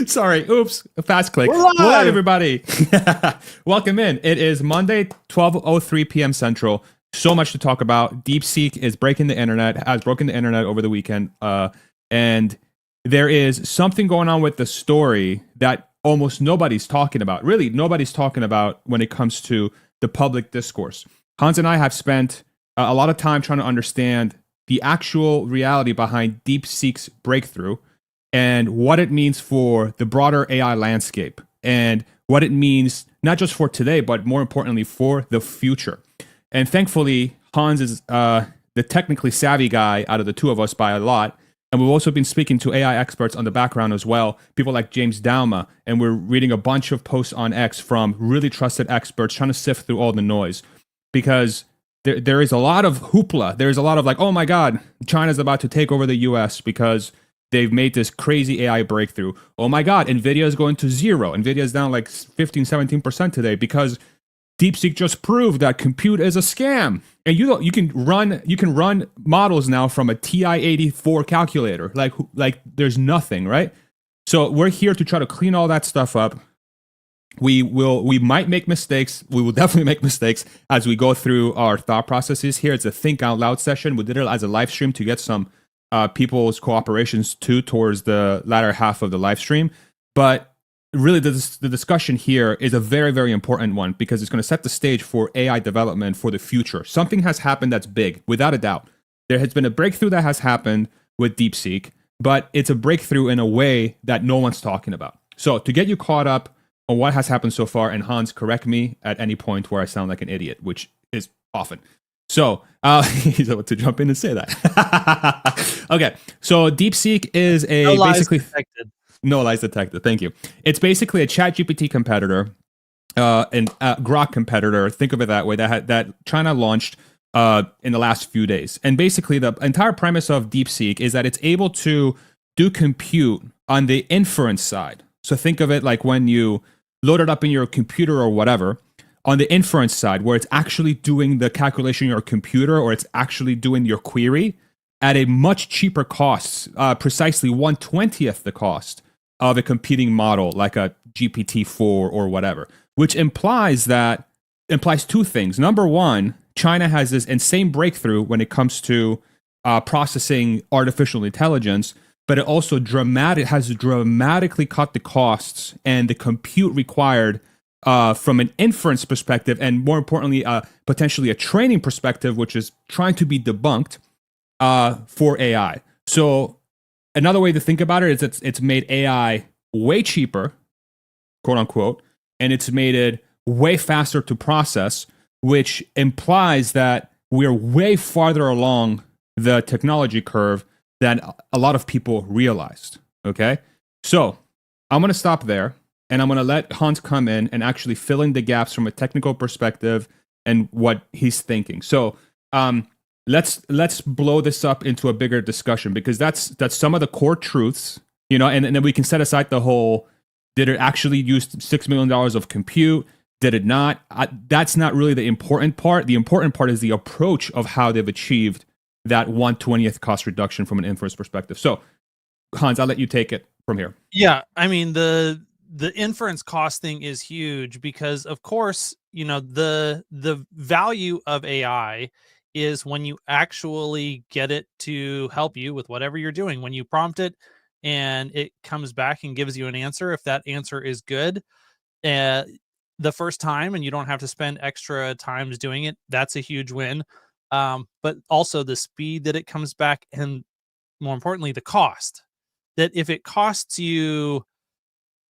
Sorry. Oops. Fast click. We're We're live, live. everybody. Welcome in. It is Monday, 12:03 p.m. Central. So much to talk about. Deepseek is breaking the internet, has broken the internet over the weekend. And there is something going on with the story that almost nobody's talking about. Really, nobody's talking about when it comes to the public discourse. Hans and I have spent a lot of time trying to understand the actual reality behind Deepseek's breakthrough and what it means for the broader AI landscape and what it means not just for today, but more importantly for the future. And thankfully, Hans is the technically savvy guy out of the two of us by a lot. And we've also been speaking to AI experts on the background as well, people like James Dauma, and we're reading a bunch of posts on X from really trusted experts trying to sift through all the noise. Because there is a lot of hoopla. There's a lot of like, oh my God, China's about to take over the US because they've made this crazy AI breakthrough. Oh my God, NVIDIA is going to zero. NVIDIA is down like 15, 17% today because Deepseek just proved that compute is a scam. And you can run models now from a TI-84 calculator. Like there's nothing, right? So we're here to try to clean all that stuff up. We might make mistakes. We will definitely make mistakes as we go through our thought processes here. It's a think out loud session. We did it as a live stream to get some people's cooperations too towards the latter half of the live stream. But really the discussion here is a very, very important one because it's going to set the stage for AI development for the future. Something has happened that's big, without a doubt. There has been a breakthrough that has happened with DeepSeek, but it's a breakthrough in a way that no one's talking about. So to get you caught up on what has happened so far, and Hans, correct me at any point where I sound like an idiot, which is often. So he's able to jump in and say that. Okay, so DeepSeek is a No lies basically detected. No lies detected. Thank you. It's basically a ChatGPT competitor, and Grok competitor. Think of it that way. That China launched in the last few days. And basically, the entire premise of DeepSeek is that it's able to do compute on the inference side. So think of it like when you load it up in your computer or whatever. On the inference side, where it's actually doing the calculation in your computer or it's actually doing your query at a much cheaper cost, precisely 1/20th the cost of a competing model like a GPT-4 or whatever, which implies two things. Number one, China has this insane breakthrough when it comes to processing artificial intelligence, but it also has dramatically cut the costs and the compute required from an inference perspective, and more importantly, potentially a training perspective, which is trying to be debunked for AI. So another way to think about it is it's made AI way cheaper, quote unquote, and it's made it way faster to process, which implies that we're way farther along the technology curve than a lot of people realized. Okay, so I'm going to stop there. And I'm going to let Hans come in and actually fill in the gaps from a technical perspective and what he's thinking. So let's blow this up into a bigger discussion because that's some of the core truths, and then we can set aside the whole, did it actually use $6 million of compute? Did it not? That's not really the important part. The important part is the approach of how they've achieved that 1/20th cost reduction from an inference perspective. So Hans, I'll let you take it from here. Yeah, I mean the inference cost thing is huge because of course, the value of AI is when you actually get it to help you with whatever you're doing. When you prompt it and it comes back and gives you an answer, if that answer is good, the first time and you don't have to spend extra times doing it, that's a huge win. But also the speed that it comes back, and more importantly, the cost. That if it costs you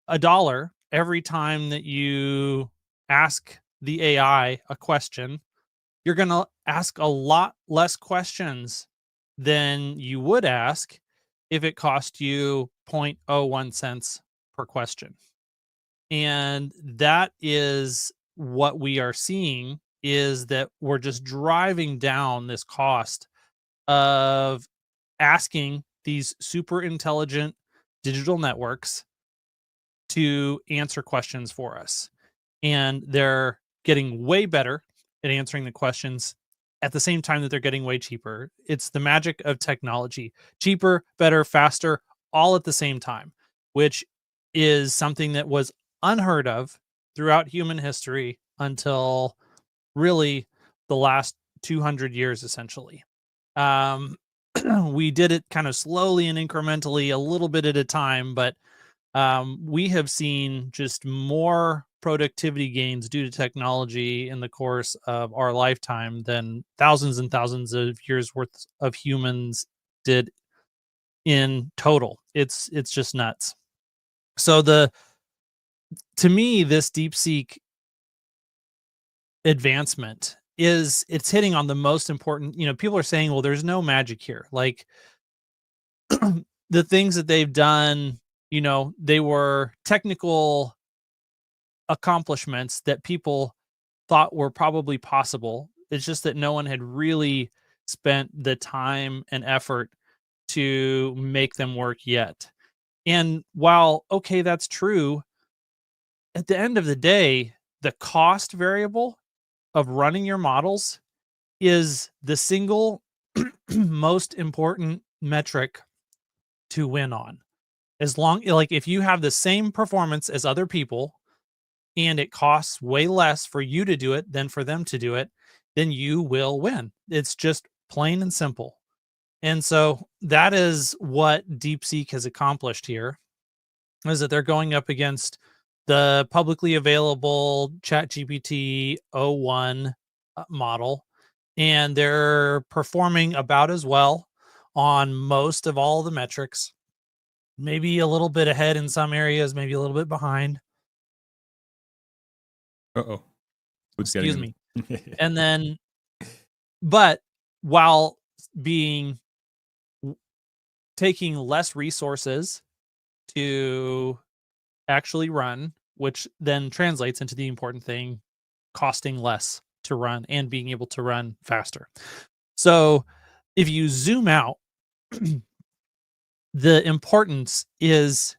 $1 every time that you ask the AI a question, you're going to ask a lot less questions than you would ask if it cost you 0.01 cents per question. And that is what we are seeing, is that we're just driving down this cost of asking these super intelligent digital networks to answer questions for us. And they're getting way better at answering the questions at the same time that they're getting way cheaper. It's the magic of technology. Cheaper, better, faster, all at the same time, which is something that was unheard of throughout human history until really the last 200 years, essentially. Um, we did it kind of slowly and incrementally, a little bit at a time, but we have seen just more productivity gains due to technology in the course of our lifetime than thousands and thousands of years worth of humans did in total. It's just nuts. So to me, this DeepSeek advancement it's hitting on the most important, people are saying, well, there's no magic here. Like the things that they've done, they were technical accomplishments that people thought were probably possible. It's just that no one had really spent the time and effort to make them work yet. And while, okay, that's true, at the end of the day, the cost variable of running your models is the single most important metric to win on. As long, like, if you have the same performance as other people and it costs way less for you to do it than for them to do it, then you will win. It's just plain and simple. And so that is what DeepSeek has accomplished here, is that they're going up against the publicly available ChatGPT o1 model, and they're performing about as well on most of all the metrics. Maybe a little bit ahead in some areas, maybe a little bit behind. Uh-oh. Excuse me. And then, but while being taking less resources to actually run, which then translates into the important thing, costing less to run and being able to run faster. So if you zoom out, the importance is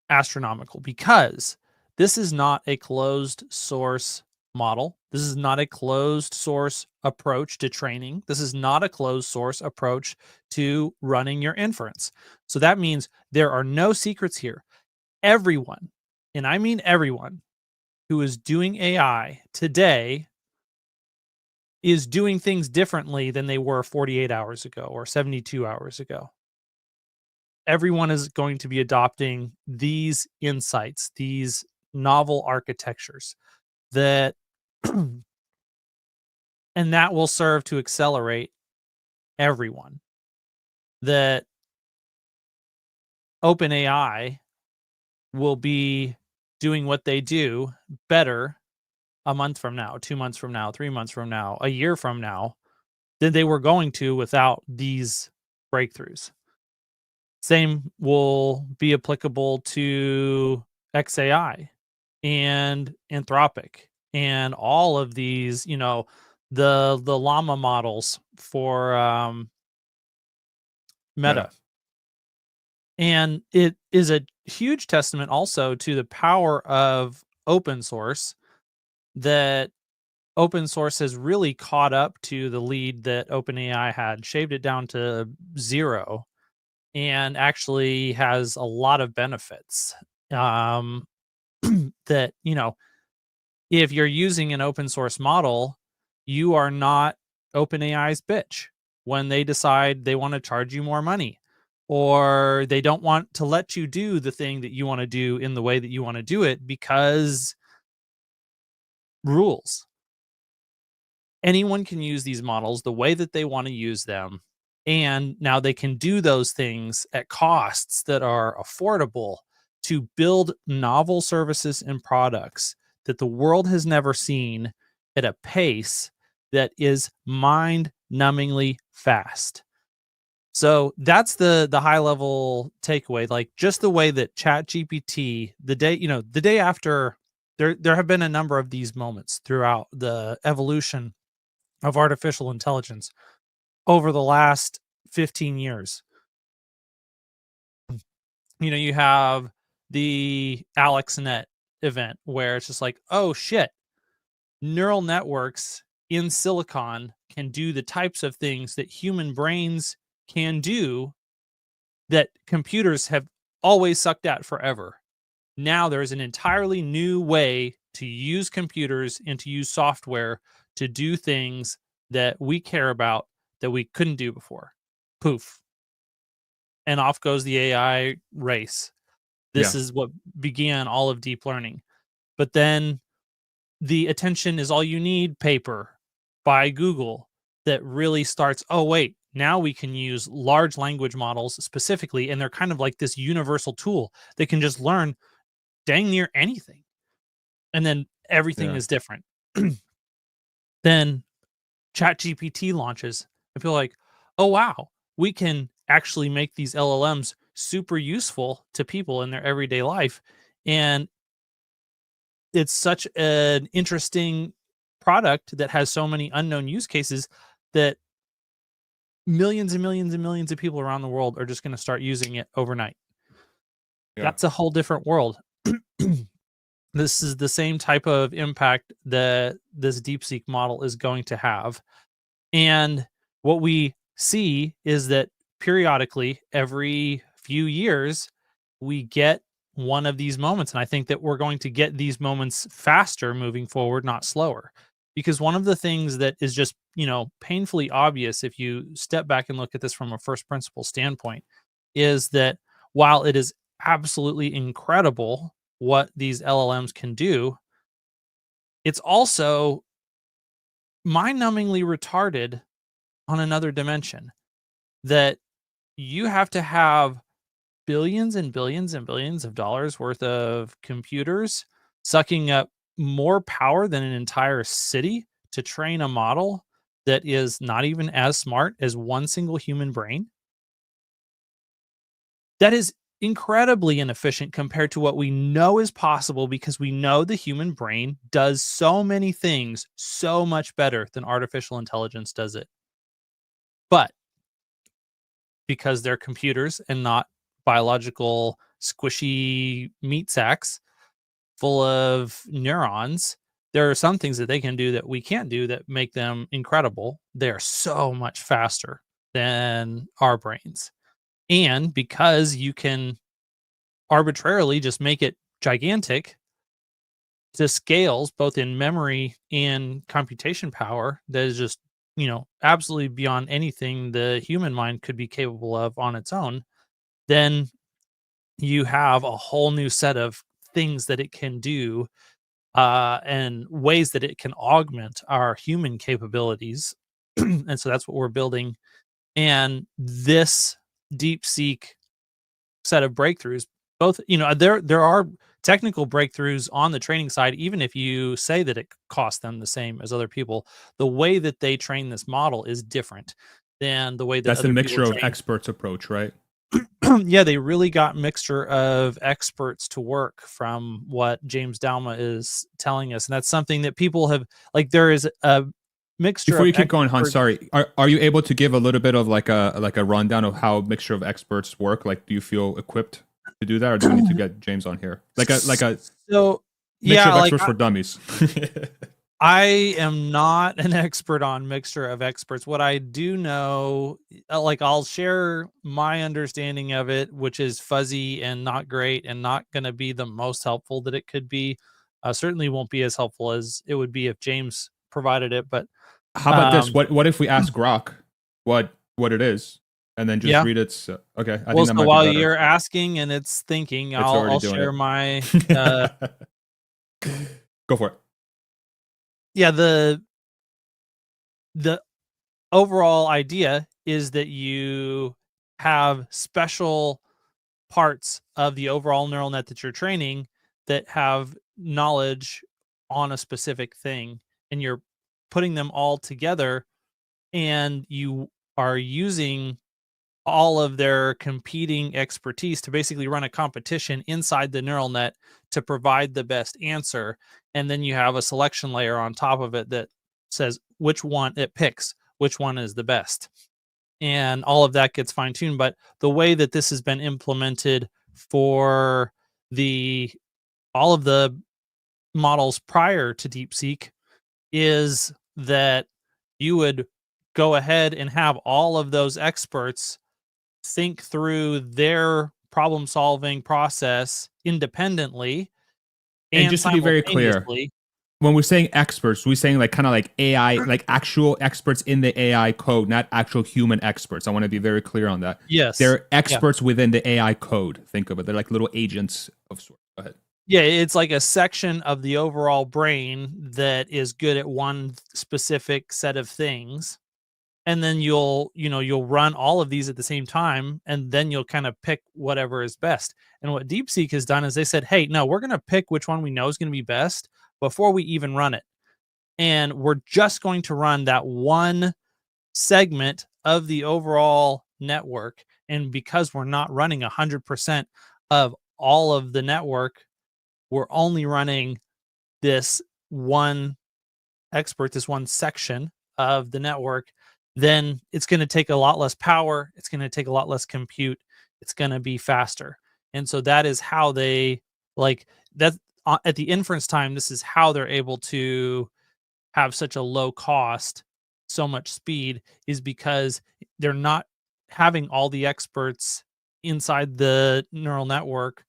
astronomical, because this is not a closed source model. This is not a closed source approach to training. This is not a closed source approach to running your inference. So that means there are no secrets here. Everyone, and I mean everyone, who is doing AI today is doing things differently than they were 48 hours ago or 72 hours ago. Everyone is going to be adopting these insights, these novel architectures that, and that will serve to accelerate everyone. That OpenAI will be doing what they do better a month from now, 2 months from now, 3 months from now, a year from now, than they were going to without these breakthroughs. Same will be applicable to XAI and Anthropic and all of these, the llama models for Meta. And it is a huge testament also to the power of open source, that open source has really caught up to the lead that OpenAI had, shaved it down to 0, and actually has a lot of benefits. That, if you're using an open source model, you are not OpenAI's bitch when they decide they want to charge you more money, or they don't want to let you do the thing that you want to do in the way that you want to do it because rules. Anyone can use these models the way that they want to use them. And now they can do those things at costs that are affordable to build novel services and products that the world has never seen at a pace that is mind-numbingly fast. So that's the high level takeaway. Like, just the way that ChatGPT, the day after, there have been a number of these moments throughout the evolution of artificial intelligence over the last 15 years. You have the AlexNet event where it's just like, oh shit, neural networks in silicon can do the types of things that human brains can do that computers have always sucked at forever. Now there's an entirely new way to use computers and to use software to do things that we care about that we couldn't do before. Poof. And off goes the AI race. This Yeah. is what began all of deep learning. But then the attention is all you need paper by Google that really starts, oh, wait, now we can use large language models specifically, and they're kind of like this universal tool that can just learn dang near anything. And then everything Yeah. is different. Then ChatGPT launches, and people are like, oh, wow, we can actually make these LLMs super useful to people in their everyday life. And it's such an interesting product that has so many unknown use cases that millions and millions and millions of people around the world are just going to start using it overnight. Yeah. That's a whole different world. This is the same type of impact that this Deepseek model is going to have. And what we see is that periodically, every few years, we get one of these moments. And I think that we're going to get these moments faster moving forward, not slower. Because one of the things that is just, painfully obvious if you step back and look at this from a first principle standpoint is that while it is absolutely incredible what these LLMs can do, it's also mind-numbingly retarded on another dimension, that you have to have billions and billions and billions of dollars worth of computers sucking up more power than an entire city to train a model that is not even as smart as one single human brain. That is incredibly inefficient compared to what we know is possible, because we know the human brain does so many things so much better than artificial intelligence does it. But because they're computers and not biological squishy meat sacks full of neurons, there are some things that they can do that we can't do that make them incredible. They're so much faster than our brains. And because you can arbitrarily just make it gigantic to scales both in memory and computation power that is just, absolutely beyond anything the human mind could be capable of on its own, then you have a whole new set of things that it can do, and ways that it can augment our human capabilities. And so that's what we're building. And this DeepSeek set of breakthroughs, both, there are technical breakthroughs on the training side, even if you say that it costs them the same as other people. The way that they train this model is different than the way that That's the other people mixture of train. experts approach, right? Yeah, they really got mixture of experts to work, from what James Dalma is telling us. And that's something that people have, like, there is a mixture Before of you keep going, Hans, experts. sorry. Are you able to give a little bit of like a rundown of how mixture of experts work? Like, do you feel equipped to do that, or do we need to get James on here? Like a So mixture yeah, of like experts for dummies. I am not an expert on mixture of experts. What I do know, like, I'll share my understanding of it, which is fuzzy and not great and not going to be the most helpful that it could be. Certainly won't be as helpful as it would be if James provided it. But How about this? um, What if we ask Grok what it is, and then just yeah. read its? Okay, I Well, think that so might be while better. you're asking and it's thinking, It's I'll already I'll doing share it. my Go for it. yeah, the overall idea is that you have special parts of the overall neural net that you're training that have knowledge on a specific thing, and you're putting them all together, and you are using all of their competing expertise to basically run a competition inside the neural net to provide the best answer. And then you have a selection layer on top of it that says which one it picks, which one is the best. And all of that gets fine tuned. But the way that this has been implemented for the all of the models prior to DeepSeek is that you would go ahead and have all of those experts think through their problem solving process independently And and just to be very clear, simultaneously. when we're saying experts, we're saying like kind of like AI, like actual experts in the AI code, not actual human experts. I want to be very clear on that. Yes. They're experts within the AI code. Think of it. They're like little agents of sorts. Go ahead. Yeah, it's like a section of the overall brain that is good at one specific set of things. And then you'll run all of these at the same time, and then you'll kind of pick whatever is best. And what DeepSeek has done is they said, hey, no, we're going to pick which one we know is going to be best before we even run it. And we're just going to run that one segment of the overall network. And because we're not running 100% of all of the network, we're only running this one expert, this one section of the network, then it's going to take a lot less power. It's going to take a lot less compute. It's going to be faster. And so that is how they like that at the inference time. This is how they're able to have such a low cost, so much speed, is because they're not having all the experts inside the neural network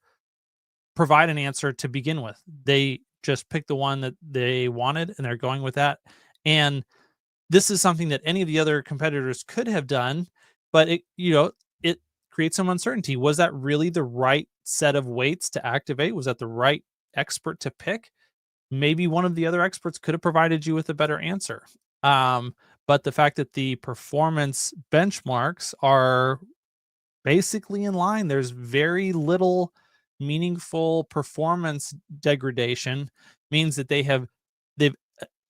provide an answer to begin with. They just pick the one that they wanted and they're going with that. And this is something that any of the other competitors could have done, but it creates some uncertainty. Was that really the right set of weights to activate? Was that the right expert to pick? Maybe one of the other experts could have provided you with a better answer. But the fact that the performance benchmarks are basically in line, there's very little meaningful performance degradation, means that they've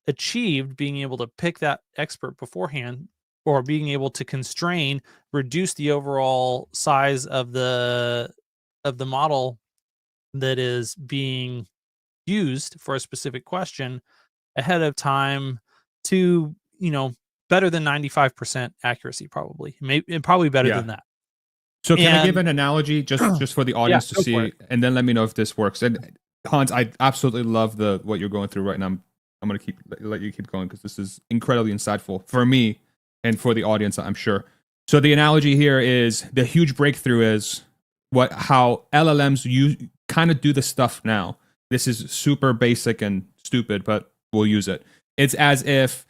achieved being able to pick that expert beforehand, or being able to reduce the overall size of the model that is being used for a specific question ahead of time to, better than 95% accuracy, probably better Yeah. than that. So can I give And an analogy just for the yeah, audience to go for see, it. and then let me know if this works. And Hans, I absolutely love what you're going through right now. I'm gonna let you keep going because this is incredibly insightful for me and for the audience, I'm sure. So the analogy here is the huge breakthrough is how LLMs kind of do the stuff now. This is super basic and stupid, but we'll use it. It's as if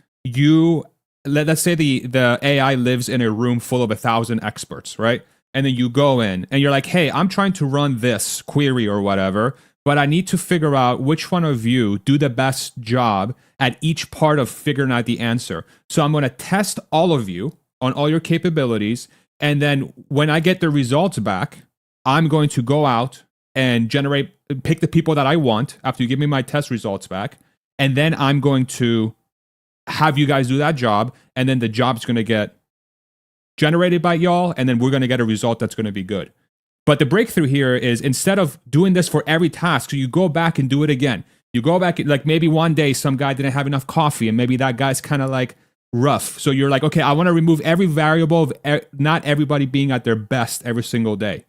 let's say the AI lives in a room full of 1,000 experts, right? And then you go in and you're like, hey, I'm trying to run this query or whatever, but I need to figure out which one of you do the best job at each part of figuring out the answer. So I'm going to test all of you on all your capabilities. And then when I get the results back, I'm going to go out and pick the people that I want after you give me my test results back. And then I'm going to have you guys do that job. And then the job's going to get generated by y'all, and then we're going to get a result that's going to be good. But the breakthrough here is instead of doing this for every task, so you go back and do it again. You go back, like maybe one day some guy didn't have enough coffee, and maybe that guy's kind of like rough. So you're like, okay, I want to remove every variable of not everybody being at their best every single day,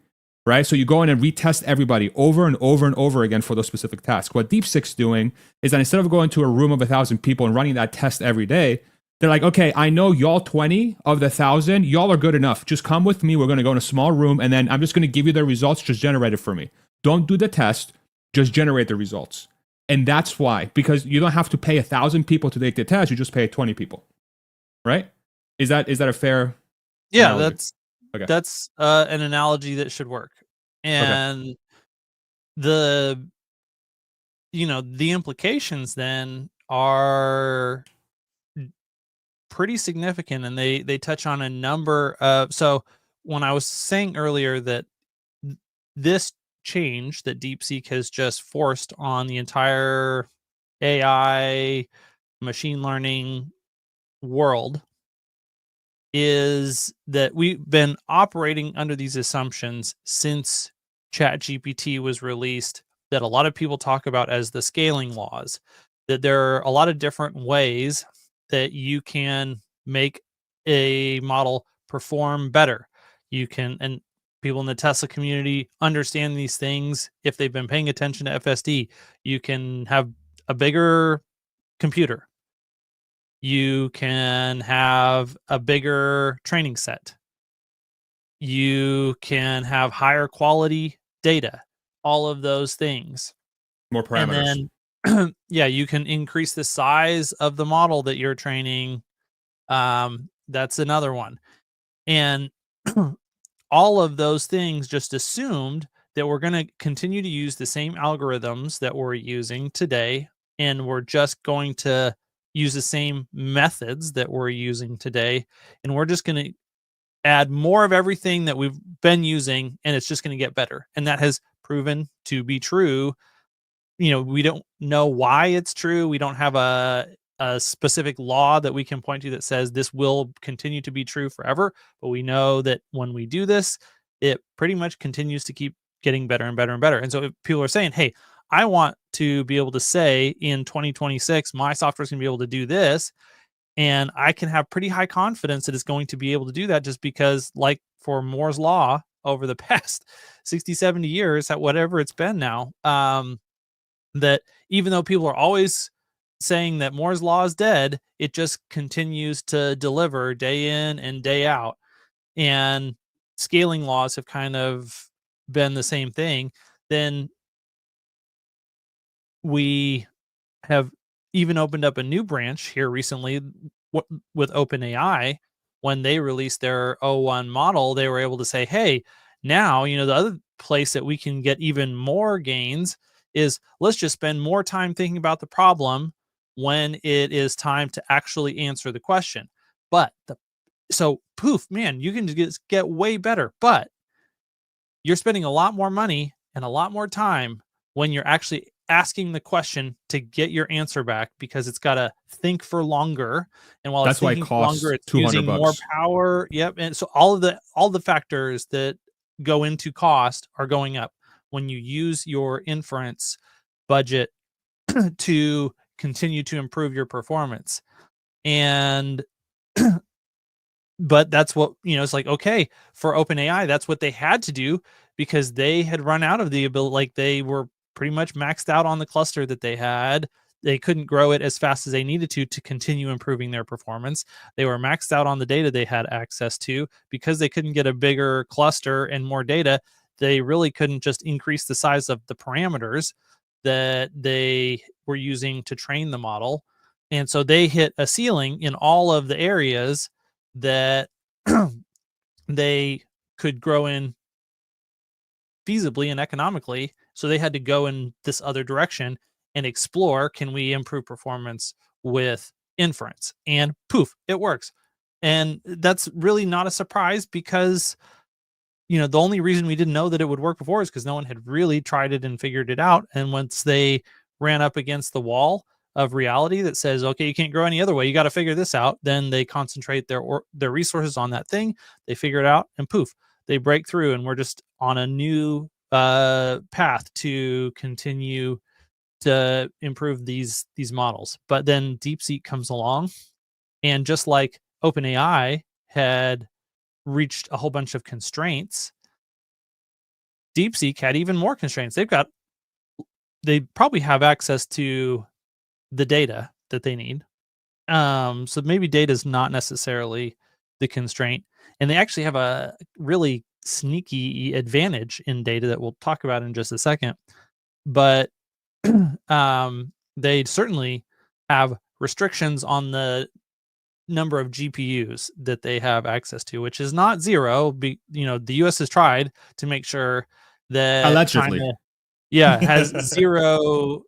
right? So you go in and retest everybody over and over and over again for those specific tasks. What Deepseek's doing is that instead of going to a room of 1,000 people and running that test every day, they're like, okay, I know y'all 20 of the 1,000, y'all are good enough. Just come with me. We're going to go in a small room, and then I'm just going to give you the results. Just generate it for me. Don't do the test. Just generate the results. And that's why, because you don't have to pay 1,000 people to take the test. You just pay 20 people, right? Is that a fair? Yeah, analogy? that's an analogy that should work. And the the implications then are pretty significant, and they touch on a number of. So when I was saying earlier that this change that DeepSeek has just forced on the entire AI machine learning world is that we've been operating under these assumptions since ChatGPT was released, that a lot of people talk about as the scaling laws, that there are a lot of different ways that you can make a model perform better. You can, and people in the Tesla community understand these things if they've been paying attention to FSD. You can have a bigger computer. You can have a bigger training set. You can have higher quality data, all of those things. More parameters. And then, yeah, you can increase the size of the model that you're training. That's another one. And all of those things just assumed that we're going to continue to use the same algorithms that we're using today, and we're just going to use the same methods that we're using today, and we're just going to add more of everything that we've been using, and it's just going to get better. And that has proven to be true. We don't know why it's true. We don't have a specific law that we can point to that says this will continue to be true forever. But we know that when we do this, it pretty much continues to keep getting better and better and better. And so if people are saying, hey, I want to be able to say in 2026, my software is going to be able to do this, and I can have pretty high confidence that it's going to be able to do that, just because, like for Moore's Law over the past 60, 70 years, at whatever it's been now, that even though people are always saying that Moore's Law is dead, it just continues to deliver day in and day out. And scaling laws have kind of been the same thing. Then we have even opened up a new branch here recently with OpenAI. When they released their O1 model, they were able to say, hey, now, the other place that we can get even more gains is let's just spend more time thinking about the problem when it is time to actually answer the question. But so poof, man, you can just get way better, but you're spending a lot more money and a lot more time when you're actually asking the question to get your answer back, because it's got to think for longer. And while That's it's thinking for longer, it's using more power. Yep. And so all the factors that go into cost are going up when you use your inference budget to continue to improve your performance. And but that's what, it's like, okay, for OpenAI, that's what they had to do, because they had run out of the ability. Like, they were pretty much maxed out on the cluster that they had. They couldn't grow it as fast as they needed to continue improving their performance. They were maxed out on the data they had access to. Because they couldn't get a bigger cluster and more data, they really couldn't just increase the size of the parameters that they were using to train the model. And so they hit a ceiling in all of the areas that they could grow in feasibly and economically. So they had to go in this other direction and explore, can we improve performance with inference? And poof, it works. And that's really not a surprise, because the only reason we didn't know that it would work before is because no one had really tried it and figured it out. And once they ran up against the wall of reality that says, okay, you can't grow any other way, you got to figure this out, then they concentrate their resources on that thing. They figure it out, and poof, they break through, and we're just on a new path to continue to improve these models. But then Deepseek comes along, and just like OpenAI had reached a whole bunch of constraints, Deepseek had even more constraints. They probably have access to the data that they need. So maybe data is not necessarily the constraint, and they actually have a really sneaky advantage in data that we'll talk about in just a second. But they certainly have restrictions on the number of GPUs that they have access to, which is not zero. The US has tried to make sure that allegedly China, has zero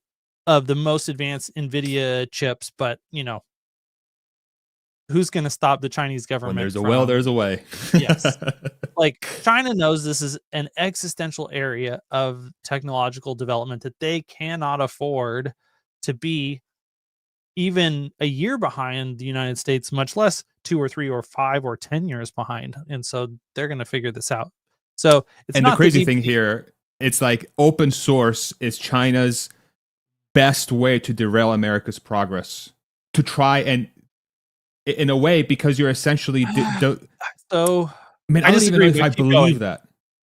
of the most advanced NVIDIA chips, but who's going to stop the Chinese government? When there's a will, there's a way. Yes. Like, China knows this is an existential area of technological development that they cannot afford to be even a year behind the United States, much less 2 or 3 or 5 or 10 years behind. And so they're going to figure this out. So it's and not the crazy thing here, it's like open source is China's best way to derail America's progress, to try and, in a way, because you're essentially so I mean, I don't even know if I believe that.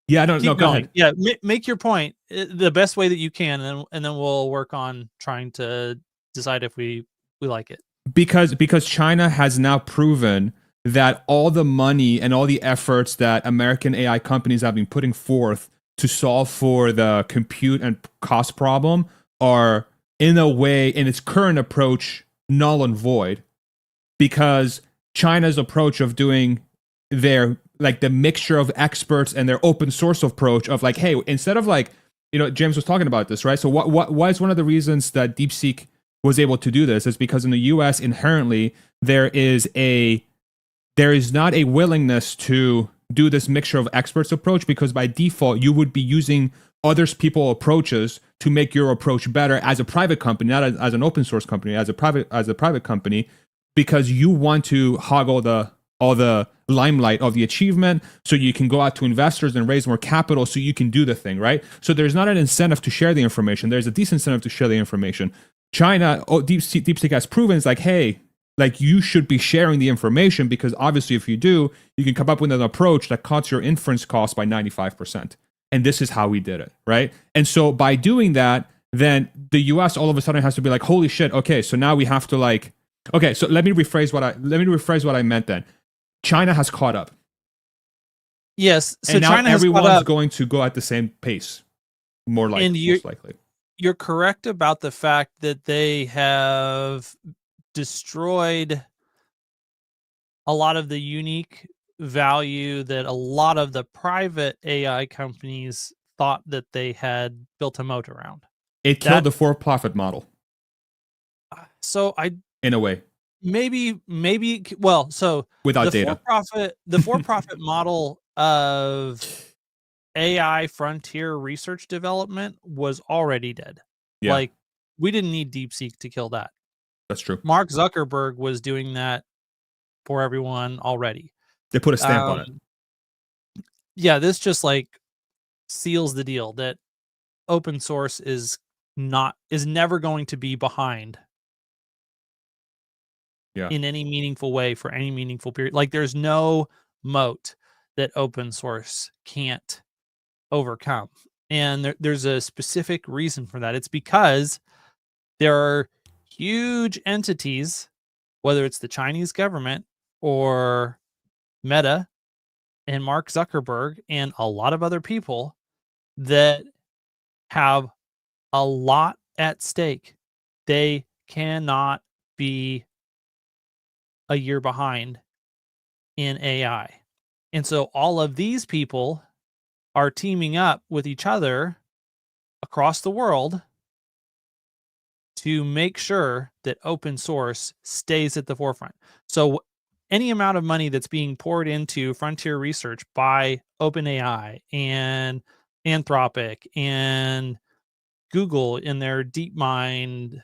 Yeah, I don't know. Go ahead. Yeah, make your point the best way that you can, and then we'll work on trying to decide if we like it. Because China has now proven that all the money and all the efforts that American AI companies have been putting forth to solve for the compute and cost problem are, in a way, in its current approach, null and void, because China's approach of doing their, like, the mixture of experts and their open source approach of, like, hey, instead of, like, James was talking about this, right? So why is one of the reasons that Deepseek was able to do this is because in the US inherently there is not a willingness to do this mixture of experts approach, because by default you would be using others people approaches to make your approach better as a private company, not as an open source company, as a private company, because you want to hog all the limelight of the achievement, so you can go out to investors and raise more capital so you can do the thing, right? So there's not an incentive to share the information. There's a disincentive to share the information. China, Deepseek has proven, it's like, hey, like, you should be sharing the information, because obviously if you do, you can come up with an approach that cuts your inference cost by 95%. And this is how we did it, right? And so by doing that, then the US all of a sudden has to be like, holy shit, okay, so now we have to, like, okay, so let me rephrase what I meant then. China has caught up. Yes, so and now China has everyone's caught up, going to go at the same pace, most likely. You're correct about the fact that they have destroyed a lot of the unique value that a lot of the private AI companies thought that they had built a moat around. It killed the for-profit model. So in a way. Maybe well, so without data. The for-profit model of AI frontier research development was already dead. Yeah. Like, we didn't need Deepseek to kill that. That's true. Mark Zuckerberg was doing that for everyone already. They put a stamp on it. Yeah, this just, like, seals the deal that open source is never going to be behind in any meaningful way for any meaningful period. Like, there's no moat that open source can't overcome. And there's a specific reason for that. It's because there are huge entities, whether it's the Chinese government or Meta and Mark Zuckerberg and a lot of other people, that have a lot at stake. They cannot be a year behind in AI. And so all of these people are teaming up with each other across the world to make sure that open source stays at the forefront. So any amount of money that's being poured into frontier research by OpenAI and Anthropic and Google in their DeepMind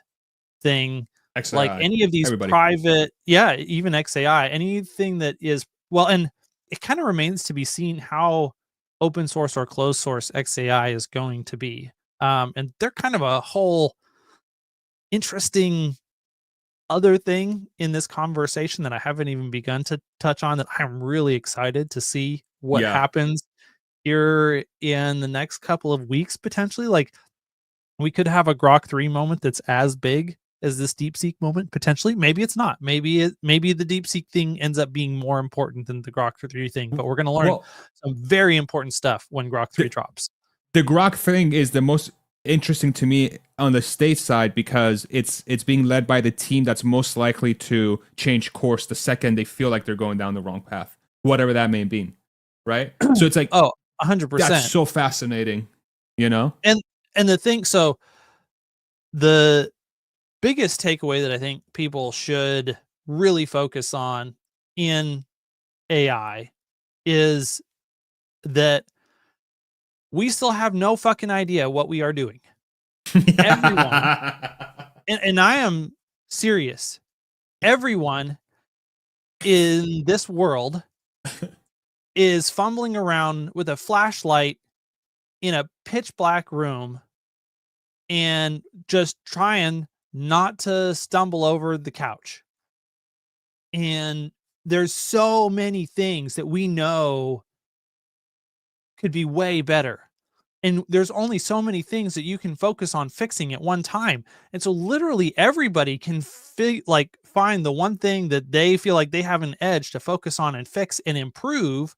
thing, XAI, like any of these private, even XAI, anything that is, well, and it kind of remains to be seen how open source or closed source XAI is going to be. And they're kind of a whole interesting other thing in this conversation that I haven't even begun to touch on, that I'm really excited to see what happens here in the next couple of weeks, potentially. Like, we could have a Grok 3 moment that's as big as this DeepSeek moment, potentially. Maybe it's not. Maybe the DeepSeek thing ends up being more important than the Grok 3 thing, but we're going to learn some very important stuff when Grok 3 drops. The Grok thing is the most interesting to me on the state side, because it's being led by the team that's most likely to change course the second they feel like they're going down the wrong path, whatever that may be, right? So it's like, 100%. That's so fascinating, And the thing, so the biggest takeaway that I think people should really focus on in AI is that we still have no fucking idea what we are doing. Everyone, and I am serious, everyone in this world is fumbling around with a flashlight in a pitch black room and just trying not to stumble over the couch. And there's so many things that we know could be way better. and there's only so many things that you can focus on fixing at one time. And so literally everybody can find the one thing that they feel like they have an edge to focus on and fix and improve.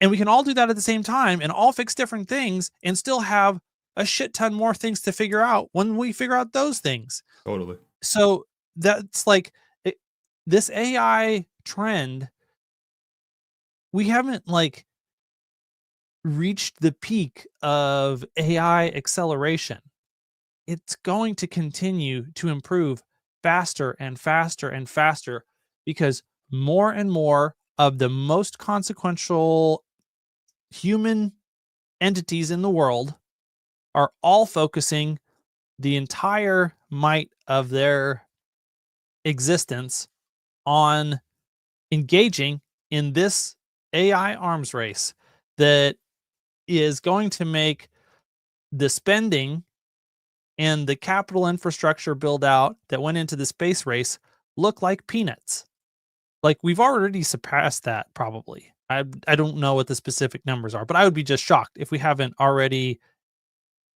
And we can all do that at the same time and all fix different things and still have a shit ton more things to figure out when we figure out those things. Totally. So that's like this AI trend. We haven't like reached the peak of AI acceleration. It's going to continue to improve faster and faster and faster because more and more of the most consequential human entities in the world are all focusing the entire might of their existence on engaging in this AI arms race that is going to make the spending and the capital infrastructure build out that went into the space race look like peanuts. Like we've already surpassed that probably. I don't know what the specific numbers are, but I would be just shocked if we haven't already,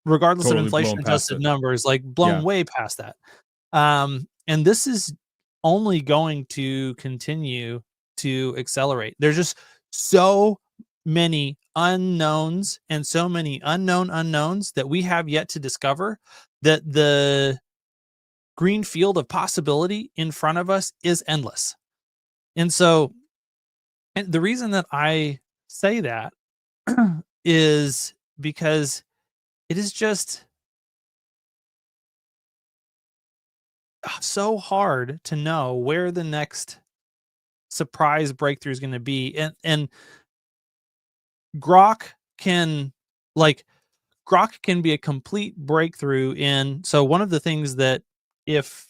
regardless Totally of inflation adjusted numbers, like blown way past that. And this is only going to continue to accelerate. There's just so many unknowns and so many unknowns that we have yet to discover that the green field of possibility in front of us is endless. And so, and the reason that I say that is because it is just so hard to know where the next surprise breakthrough is going to be. And Grok can be a complete breakthrough in. So one of the things that if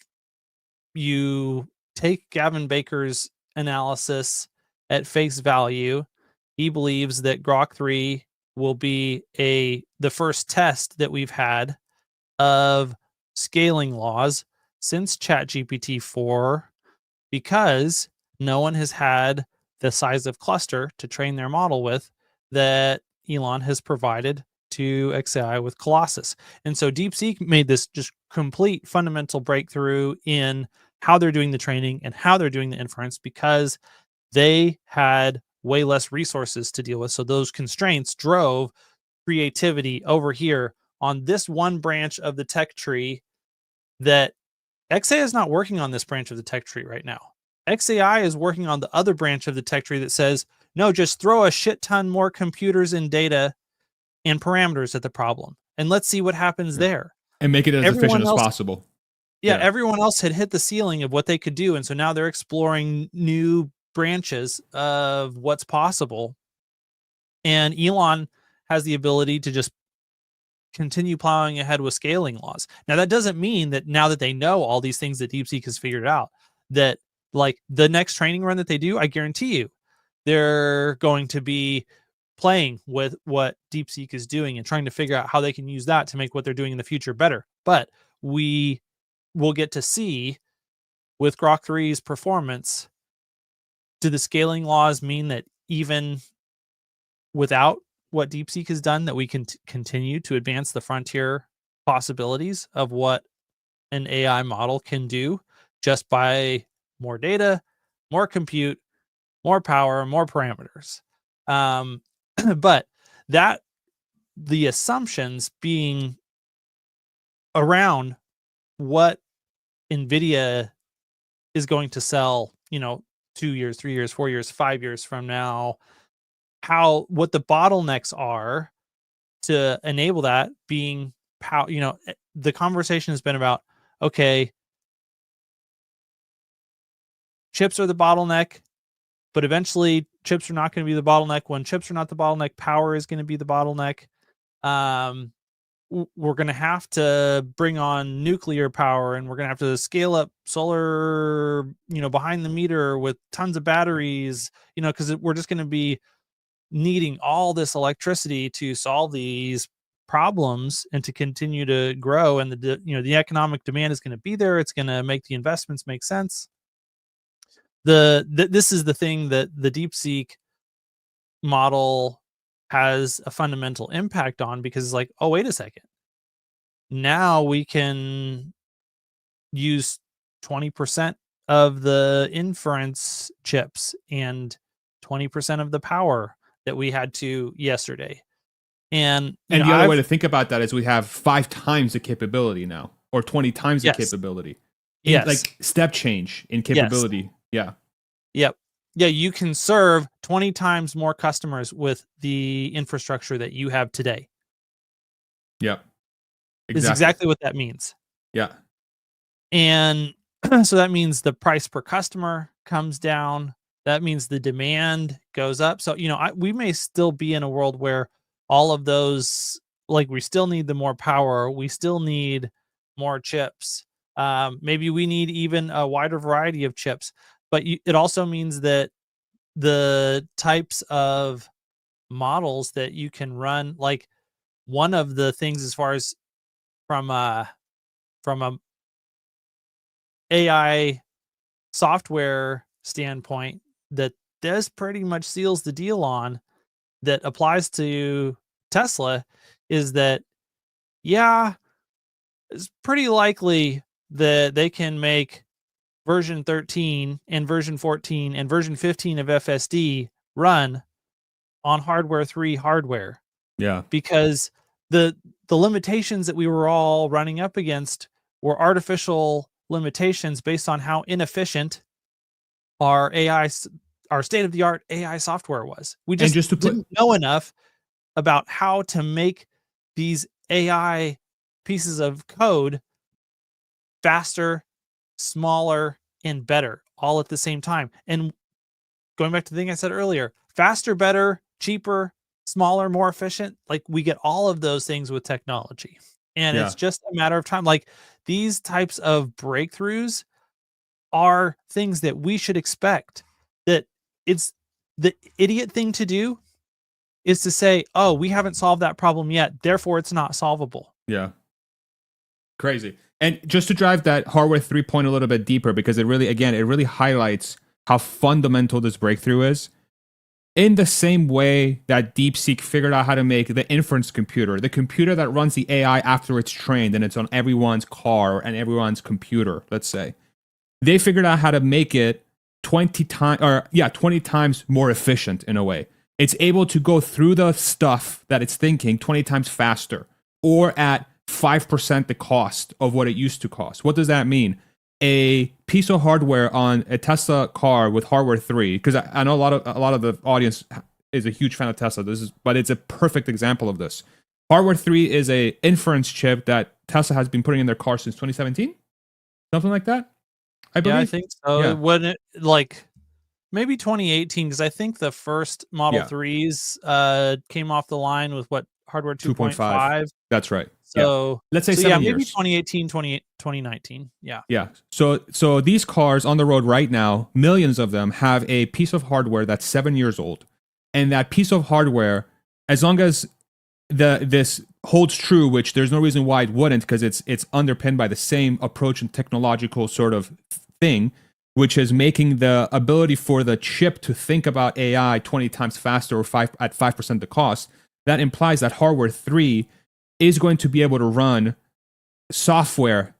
you take Gavin Baker's analysis at face value, he believes that Grok 3 will be the first test that we've had of scaling laws since ChatGPT 4, because no one has had the size of cluster to train their model with that Elon has provided to XAI with Colossus. And so DeepSeek made this just complete fundamental breakthrough in how they're doing the training and how they're doing the inference, because they had way less resources to deal with. So those constraints drove creativity over here on this one branch of the tech tree that XAI is not working on. This branch of the tech tree right now. XAI is working on the other branch of the tech tree that says, no, just throw a shit ton more computers and data and parameters at the problem, and let's see what happens there. And make it as efficient as possible. Yeah, everyone else had hit the ceiling of what they could do, and so now they're exploring new branches of what's possible. And Elon has the ability to just continue plowing ahead with scaling laws. Now, that doesn't mean that now that they know all these things that DeepSeek has figured out, that like the next training run that they do, I guarantee you, they're going to be playing with what DeepSeek is doing and trying to figure out how they can use that to make what they're doing in the future better. But we will get to see with Grok 3's performance, do the scaling laws mean that even without what DeepSeek has done, that we can continue to advance the frontier possibilities of what an AI model can do just by more data, more compute, more power, more parameters. But that the assumptions being around what NVIDIA is going to sell, 2 years, 3 years, 4 years, 5 years from now, what the bottlenecks are to enable that being power. The conversation has been about, okay, chips are the bottleneck, but eventually chips are not going to be the bottleneck. When chips are not the bottleneck, power is going to be the bottleneck. We're going to have to bring on nuclear power, and we're going to have to scale up solar, behind the meter with tons of batteries, because we're just going to be needing all this electricity to solve these problems and to continue to grow. And the economic demand is going to be there. It's going to make the investments make sense. This is the thing that the DeepSeek model has a fundamental impact on, because it's like, oh, wait a second. Now we can use 20% of the inference chips and 20% of the power that we had to yesterday. And the other way to think about that is we have 5 times the capability now, or 20 times the Yes. capability. Yes. Like step change in capability. Yes. Yep. Yeah, you can serve 20 times more customers with the infrastructure that you have today. Yep. Is exactly what that means. Yeah. And so that means the price per customer comes down. That means the demand goes up. So, we may still be in a world where all of those, like, we still need the more power. We still need more chips. Maybe we need even a wider variety of chips. But it also means that the types of models that you can run, like, one of the things as far as from a AI software standpoint that this pretty much seals the deal on, that applies to Tesla, is that, yeah, it's pretty likely that they can make version 13 and version 14 and version 15 of FSD run on hardware 3 hardware. Yeah. Because the limitations that we were all running up against were artificial limitations based on how inefficient our state-of-the-art AI software was. We just didn't know enough about how to make these AI pieces of code faster, smaller, and better all at the same time. And going back to the thing I said earlier, faster, better, cheaper, smaller, more efficient, like, we get all of those things with technology. And it's just a matter of time. Like, these types of breakthroughs are things that we should expect. That it's the idiot thing to do is to say, oh, we haven't solved that problem yet, therefore it's not solvable. Yeah. Crazy. And just to drive that hardware 3 point a little bit deeper, because it really highlights how fundamental this breakthrough is. In the same way that Deepseek figured out how to make the inference computer, the computer that runs the AI after it's trained and it's on everyone's car and everyone's computer, let's say, they figured out how to make it 20 times more efficient in a way. It's able to go through the stuff that it's thinking 20 times faster, or at 5% the cost of what it used to cost. What does that mean? A piece of hardware on a Tesla car with hardware 3, because I know a lot of the audience is a huge fan of Tesla. But it's a perfect example of this. Hardware 3 is a inference chip that Tesla has been putting in their car since 2017, something like that. I believe. Yeah, I think so. Yeah. When it, like, maybe 2018, because I think the first Model 3s came off the line with what, hardware 2.5. That's right. So let's say 7 years. Maybe 2018, 2019. Yeah. Yeah. So these cars on the road right now, millions of them, have a piece of hardware that's 7 years old. And that piece of hardware, as long as this holds true, which there's no reason why it wouldn't, because it's underpinned by the same approach and technological sort of thing, which is making the ability for the chip to think about AI 20 times faster, or at 5% the cost. That implies that hardware 3 is going to be able to run software,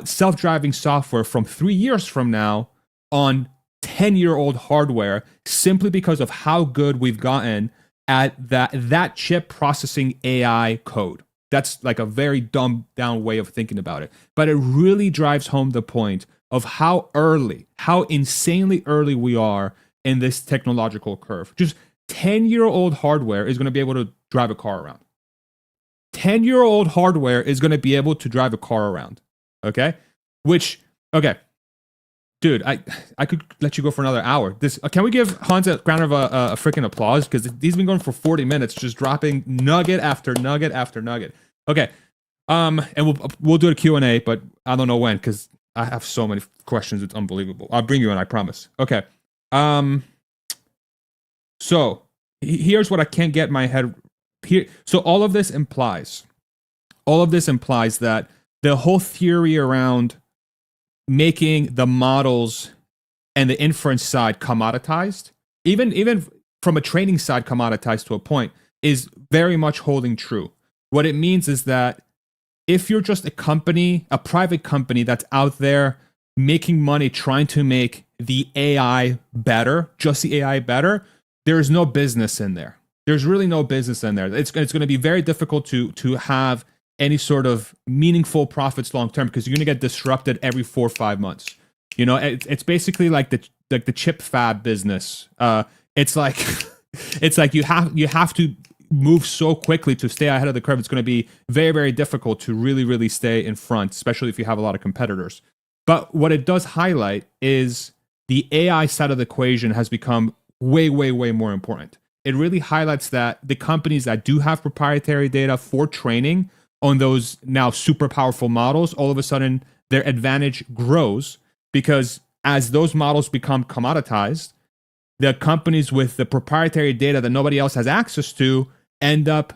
self-driving software from 3 years from now on 10-year-old hardware, simply because of how good we've gotten at that chip processing AI code. That's like a very dumbed down way of thinking about it. But it really drives home the point of how insanely early we are in this technological curve. Just 10-year-old hardware is going to be able to drive a car around. 10-year-old hardware is going to be able to drive a car around. Okay? Dude, I could let you go for another hour. Can we give Hans a round of a freaking applause? Because he's been going for 40 minutes, just dropping nugget after nugget after nugget. Okay. And we'll do a Q&A, but I don't know when, because I have so many questions. It's unbelievable. I'll bring you in, I promise. Okay. So here's what I can't get my head here. So all of this implies that the whole theory around making the models and the inference side commoditized, even from a training side commoditized to a point, is very much holding true. What it means is that if you're just a company, a private company that's out there making money trying to make the AI better, just the AI better, there's no business in there. There's really no business in there. It's going to be very difficult to have any sort of meaningful profits long term, because you're going to get disrupted every 4 or 5 months. You know, it's basically like the chip fab business. It's like it's like you have to move so quickly to stay ahead of the curve. It's going to be very, very difficult to really stay in front, especially if you have a lot of competitors. But what it does highlight is the AI side of the equation has become way more important. It really highlights that the companies that do have proprietary data for training on those now super powerful models, all of a sudden their advantage grows, because as those models become commoditized, the companies with the proprietary data that nobody else has access to end up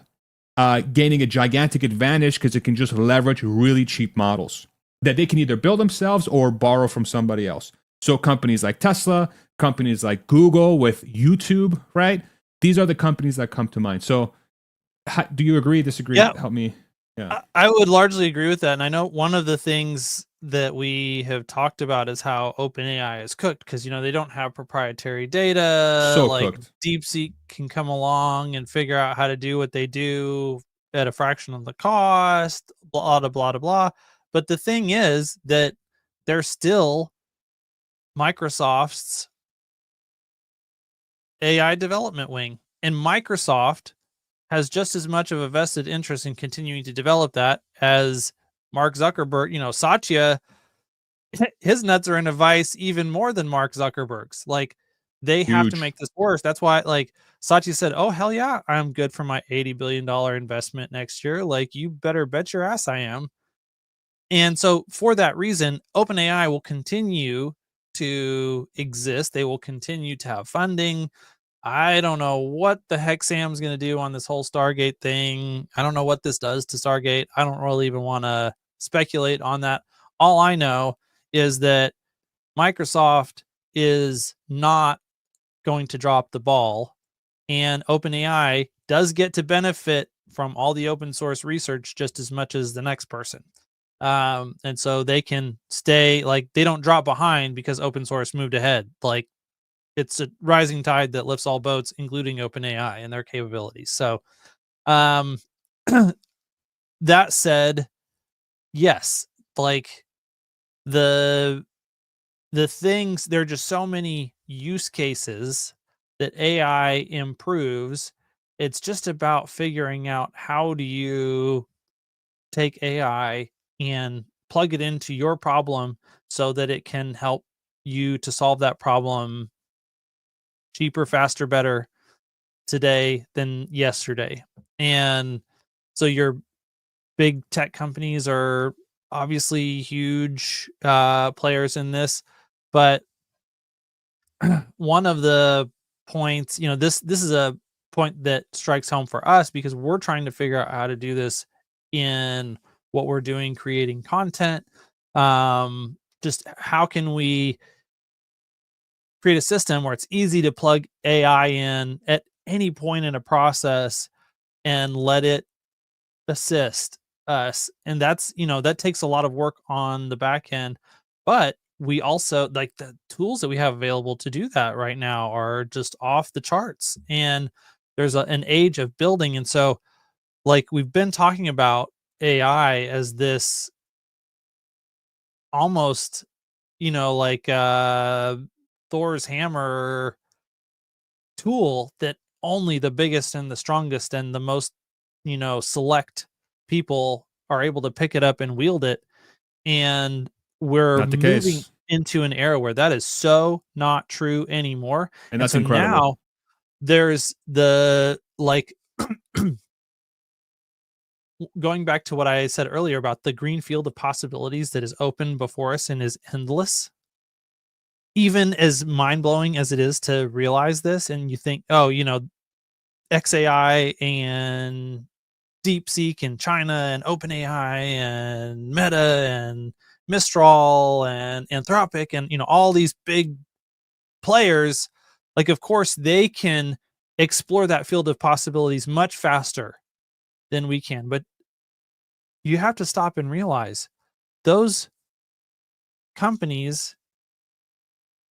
gaining a gigantic advantage, because it can just leverage really cheap models that they can either build themselves or borrow from somebody else. So companies like Tesla, companies like Google with YouTube, right? These are the companies that come to mind. So do you agree, disagree? Yeah. Help me. Yeah. I would largely agree with that. And I know one of the things that we have talked about is how OpenAI is cooked, because, you know, they don't have proprietary data. So like cooked. Deepseek can come along and figure out how to do what they do at a fraction of the cost, blah, blah, blah, blah. But the thing is that they're still Microsoft's AI development wing. And Microsoft has just as much of a vested interest in continuing to develop that as Mark Zuckerberg. You know, Satya, his nuts are in a vice even more than Mark Zuckerberg's. Like, they have to Huge. make this worse. That's why, like, Satya said, "Oh, hell yeah, I'm good for my $80 billion investment next year. Like, you better bet your ass I am." And so for that reason, OpenAI will continue to exist. They will continue to have funding. I don't know what the heck Sam's going to do on this whole Stargate thing. I don't know what this does to Stargate. I don't really even want to speculate on that. All I know is that Microsoft is not going to drop the ball, and OpenAI does get to benefit from all the open source research just as much as the next person. And so they can stay, like, they don't drop behind because open source moved ahead. Like, it's a rising tide that lifts all boats, including OpenAI and their capabilities. So, um, that said, yes, like the things, there are just so many use cases that AI improves. It's just about figuring out, how do you take AI and plug it into your problem so that it can help you to solve that problem cheaper, faster, better today than yesterday. And so your big tech companies are obviously huge players in this, but one of the points, you know, this is a point that strikes home for us, because we're trying to figure out how to do this in what we're doing, creating content. Just how can we create a system where it's easy to plug AI in at any point in a process and let it assist us. And that's, you know, that takes a lot of work on the back end, but we also, like, the tools that we have available to do that right now are just off the charts, and there's an age of building. And so, like, we've been talking about AI as this almost, you know, like Thor's hammer tool that only the biggest and the strongest and the most, you know, select people are able to pick it up and wield it. And we're Not the moving case. into an era where that is so not true anymore. And And that's so incredible. now there's the, like, going back to what I said earlier about the green field of possibilities that is open before us and is endless. Even as mind-blowing as it is to realize this, and you think, oh, you know, XAI and Deepseek and China and OpenAI and Meta and Mistral and Anthropic and, you know, all these big players, like, of course they can explore that field of possibilities much faster than we can. But you have to stop and realize those companies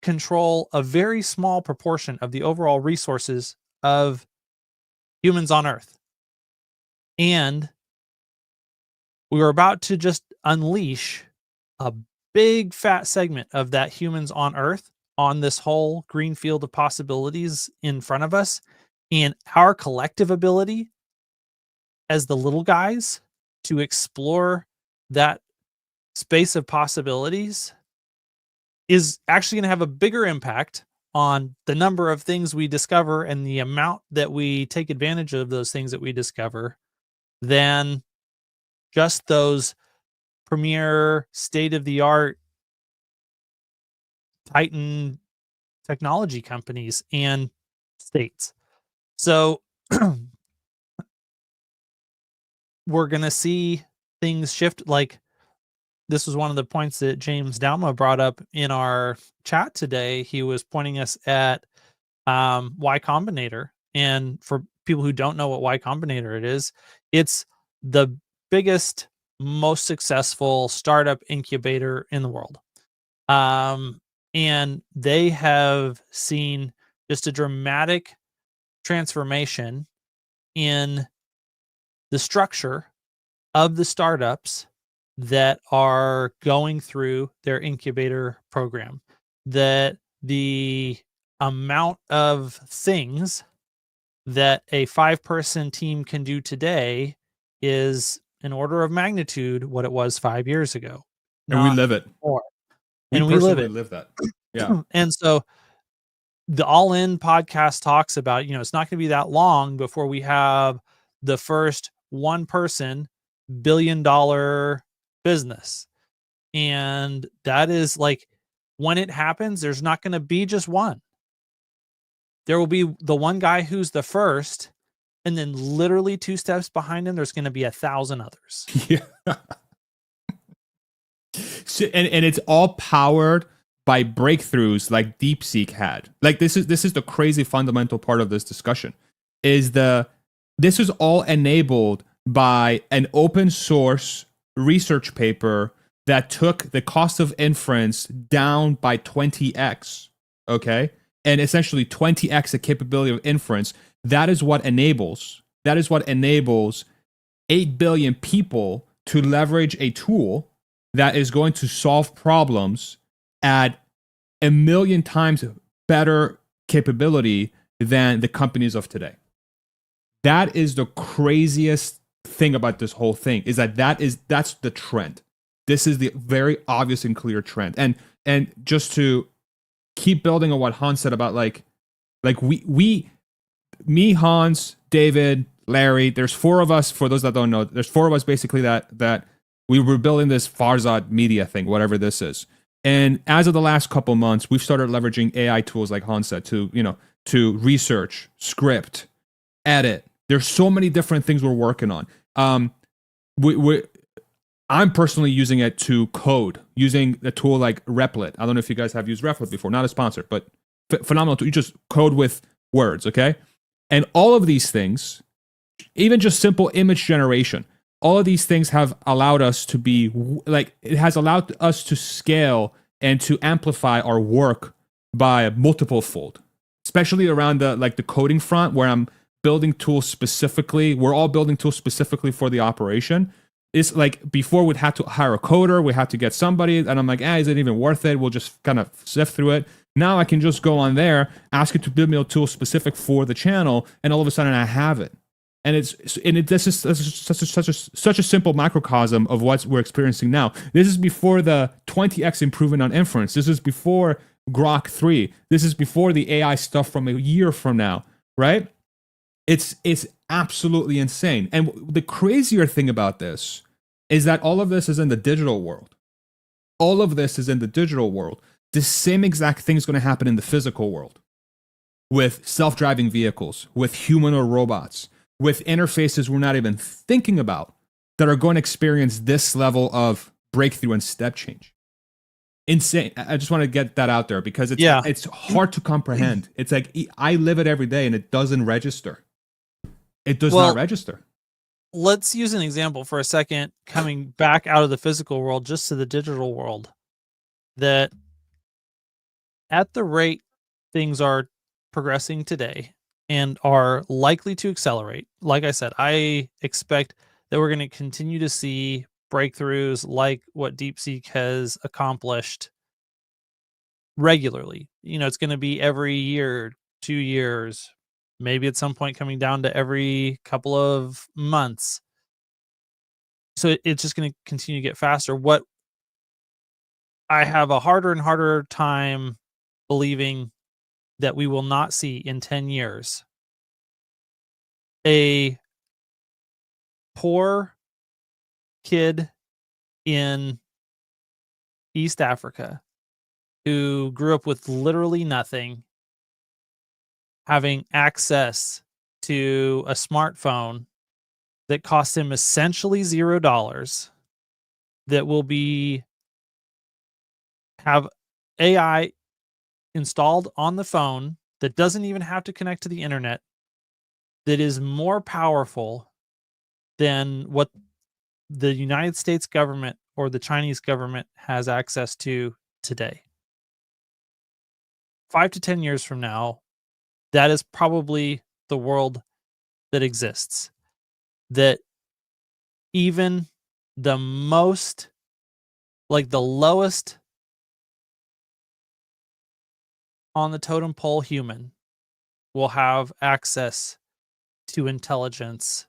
control a very small proportion of the overall resources of humans on Earth. And we were about to just unleash a big fat segment of that humans on Earth on this whole green field of possibilities in front of us. And our collective ability as the little guys to explore that space of possibilities is actually going to have a bigger impact on the number of things we discover and the amount that we take advantage of those things that we discover than just those premier state-of-the-art Titan technology companies and states. So we're going to see things shift. Like, this was one of the points that James Dalma brought up in our chat today. He was pointing us at Y Combinator. And for people who don't know what Y Combinator it is, it's the biggest, most successful startup incubator in the world. And they have seen just a dramatic transformation in the structure of the startups that are going through their incubator program. That the amount of things that a 5-person team can do today is an order of magnitude what it was 5 years ago. And we live it. More. And we live that. Yeah. And so the All In podcast talks about, it's not going to be that long before we have the first 1-person $1 billion business. And that is like, when it happens, there's not going to be just one. There will be the one guy who's the first, and then literally 2 steps behind him, there's going to be 1,000 others. Yeah. So, and it's all powered by breakthroughs like Deepseek had. Like, this is the crazy fundamental part of this discussion. This is all enabled by an open source research paper that took the cost of inference down by 20x. Okay, and essentially 20x the capability of inference. That is what enables 8 billion people to leverage a tool that is going to solve problems at 1 million times better capability than the companies of today. That is the craziest thing about this whole thing, is that's the trend. This is the very obvious and clear trend. And just to keep building on what Hans said about like me, Hans, David, Larry, there's 4 of us. For those that don't know, there's 4 of us basically that we were building this Farzad media thing, whatever this is. And as of the last couple months, we've started leveraging AI tools like Hans said to research, script, edit. There's so many different things we're working on. I'm personally using it to code, using a tool like Replit. I don't know if you guys have used Replit before, not a sponsor, but phenomenal tool. You just code with words, okay? And all of these things, even just simple image generation, all of these things have allowed us to be like, it has allowed us to scale and to amplify our work by multiple fold, especially around the coding front, where I'm building tools specifically. We're all building tools specifically for the operation. It's like, before we'd have to hire a coder, we had to get somebody, and I'm like, is it even worth it? We'll just kind of sift through it. Now I can just go on there, ask it to build me a tool specific for the channel, and all of a sudden I have it. And this is such a simple microcosm of what we're experiencing now. This is before the 20x improvement on inference. This is before Grok 3. This is before the AI stuff from a year from now, right? It's absolutely insane. And the crazier thing about this is that all of this is in the digital world. All of this is in the digital world. The same exact thing is going to happen in the physical world, with self-driving vehicles, with human or robots, with interfaces we're not even thinking about, that are going to experience this level of breakthrough and step change. insane. I just want to get that out there because Yeah. it's hard to comprehend. It's like I live it every day and it doesn't register. It does not register. Let's use an example for a second, coming back out of the physical world just to the digital world. That at the rate things are progressing today and are likely to accelerate, like I said, I expect that we're going to continue to see breakthroughs like what Deepseek has accomplished regularly. It's going to be every year, 2 years, maybe at some point coming down to every couple of months. So it's just going to continue to get faster. What I have a harder and harder time believing that we will not see in 10 years a poor kid in East Africa who grew up with literally nothing having access to a smartphone that costs him essentially $0, that will have AI installed on the phone that doesn't even have to connect to the internet, that is more powerful than what the United States government or the Chinese government has access to today. 5 to 10 years from now, that is probably the world that exists. That even the most, like the lowest on the totem pole human will have access to intelligence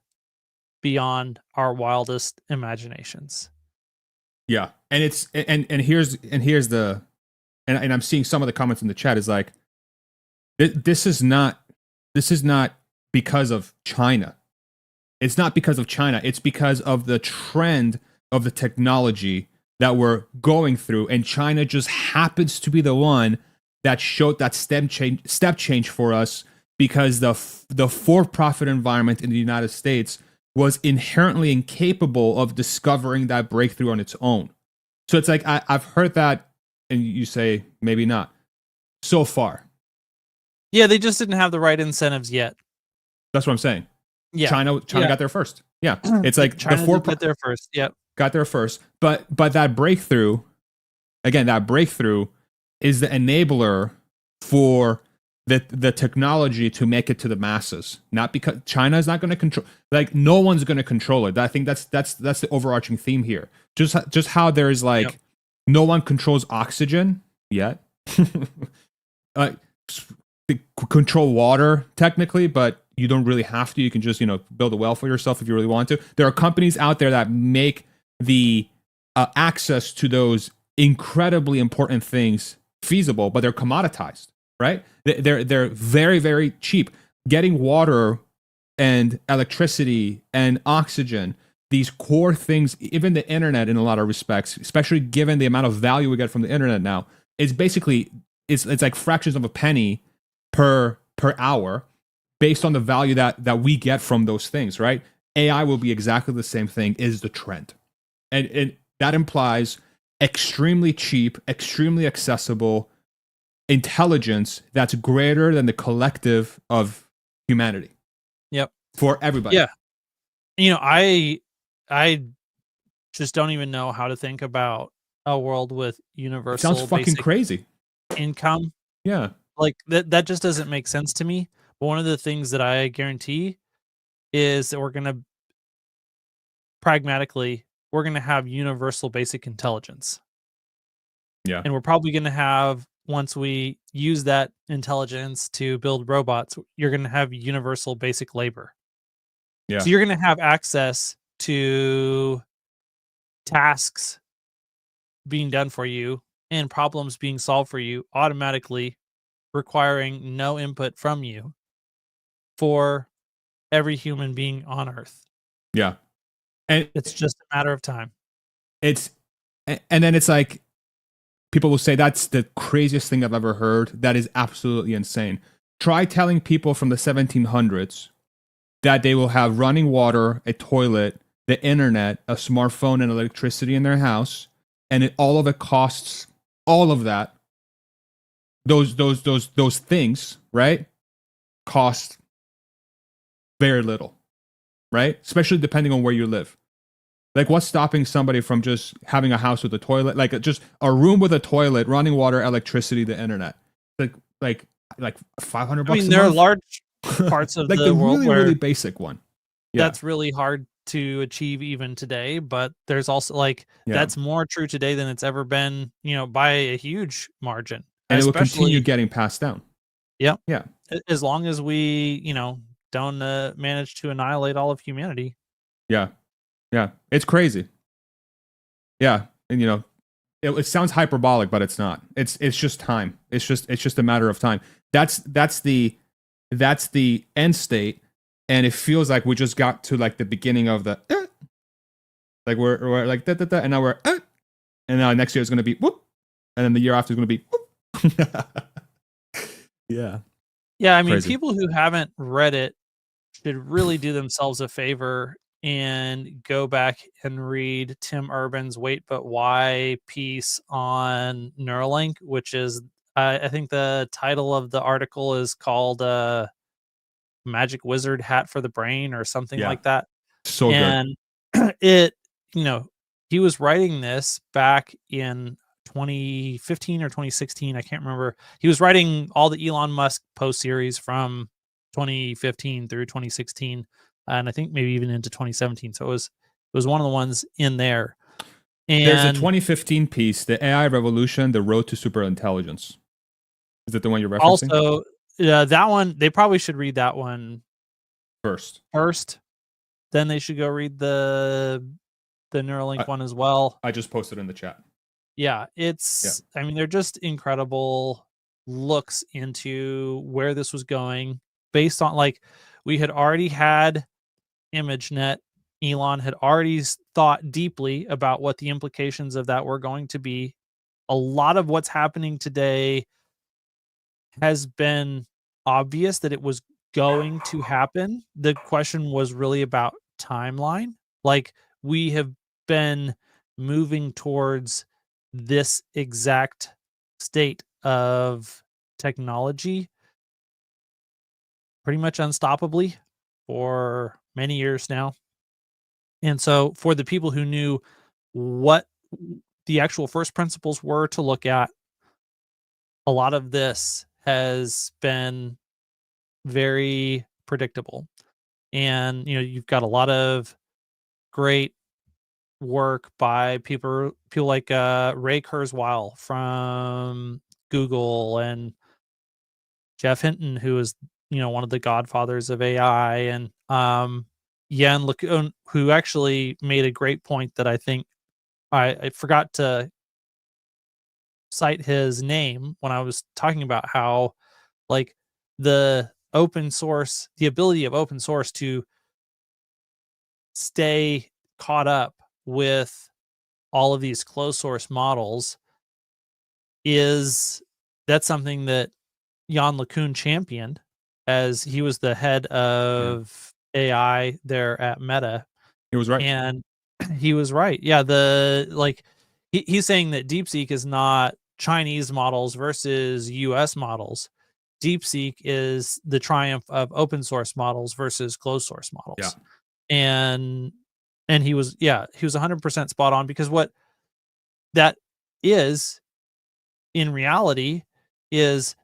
beyond our wildest imaginations. Yeah. And it's and here's the and I'm seeing some of the comments in the chat is like this is not because of China. It's not because of China. It's because of the trend of the technology that we're going through, and China just happens to be the one that showed that step change for us, because the for-profit environment in the United States was inherently incapable of discovering that breakthrough on its own. So it's like I've heard that, and you say maybe not so far. Yeah, they just didn't have the right incentives yet. That's what I'm saying. Yeah, China got there first. Yeah, it's like China got there first. Yep, got there first. But that breakthrough, again, is the enabler for the technology to make it to the masses. Not because China is not going to control. Like no one's going to control it. I think that's the overarching theme here. Just how there is like no one controls oxygen yet. Control water technically, but you don't really have to. You can just build a well for yourself if you really want to. There are companies out there that make the access to those incredibly important things feasible, but they're commoditized, right? They're very, very cheap. Getting water and electricity and oxygen, these core things, even the internet in a lot of respects, especially given the amount of value we get from the internet now, is basically it's like fractions of a penny per hour based on the value that we get from those things, right? AI will be exactly the same thing, is the trend. And that implies extremely cheap, extremely accessible intelligence that's greater than the collective of humanity. Yep. For everybody. Yeah. I just don't even know how to think about a world with universal It sounds fucking crazy. Income. Yeah. Like that just doesn't make sense to me. But one of the things that I guarantee is that we're going to have universal basic intelligence. Yeah. And we're probably going to have, once we use that intelligence to build robots, you're going to have universal basic labor. Yeah. So you're going to have access to tasks being done for you and problems being solved for you automatically, requiring no input from you, for every human being on Earth. Yeah. And it's just a matter of time. And then it's like, people will say that's the craziest thing I've ever heard. That is absolutely insane. Try telling people from the 1700s that they will have running water, a toilet, the internet, a smartphone, and electricity in their house, and all of it costs all of that, those things, right, cost very little, right? Especially depending on where you live. Like, what's stopping somebody from just having a house with a toilet, like just a room with a toilet, running water, electricity, the internet, like like $500 I mean, a there are month? large parts of Like the the world really where really basic one. Yeah, that's really hard to achieve even today, but there's also like yeah, that's more true today than it's ever been, by a huge margin. and it will continue Especially, getting passed down. yeah, Yeah, as long as we, don't manage to annihilate all of humanity. yeah, yeah. It's crazy. Yeah, and it sounds hyperbolic, but it's not. It's just time. It's just a matter of time. That's the end state, and it feels like we just got to like the beginning of the like we're like da, da, da, and now we're and now next year is going to be whoop, and then the year after is going to be whoop. Yeah, Yeah, I mean, crazy. people who haven't read it should really do themselves a favor and go back and read Tim Urban's Wait But Why piece on Neuralink, which is, I think the title of the article is called Magic Wizard Hat for the Brain or something Yeah, like that. so good. And it, he was writing this back in 2015 or 2016. I can't remember. He was writing all the Elon Musk post series from 2015 through 2016, and I think maybe even into 2017. So it was one of the ones in there. There's a And 2015 piece, The AI Revolution: The Road to Superintelligence. Is that the one you're referencing? also, that one, they probably should read that one First, first. Then they should go read the Neuralink one as well. I just posted in the chat. Yeah, I mean, they're just incredible looks into where this was going based on, like, we had already had ImageNet. Elon had already thought deeply about what the implications of that were going to be. A lot of what's happening today has been obvious that it was going to happen. The question was really about timeline. Like, we have been moving towards this exact state of technology pretty much unstoppably for many years now. And so, for the people who knew what the actual first principles were to look at, a lot of this has been very predictable. And, you've got a lot of great work by people like Ray Kurzweil from Google, and Jeff Hinton, who is, one of the godfathers of AI, and Jan LeCun, who actually made a great point that I think I forgot to cite his name when I was talking about how, like, the ability of open source to stay caught up with all of these closed source models that's something that Jan LeCun championed, as he was the head of AI there at Meta. He was right. And he was right. Yeah, he's saying that Deepseek is not Chinese models versus US models. Deepseek is the triumph of open source models versus closed source models. Yeah. And he was 100% spot on, because what that is in reality is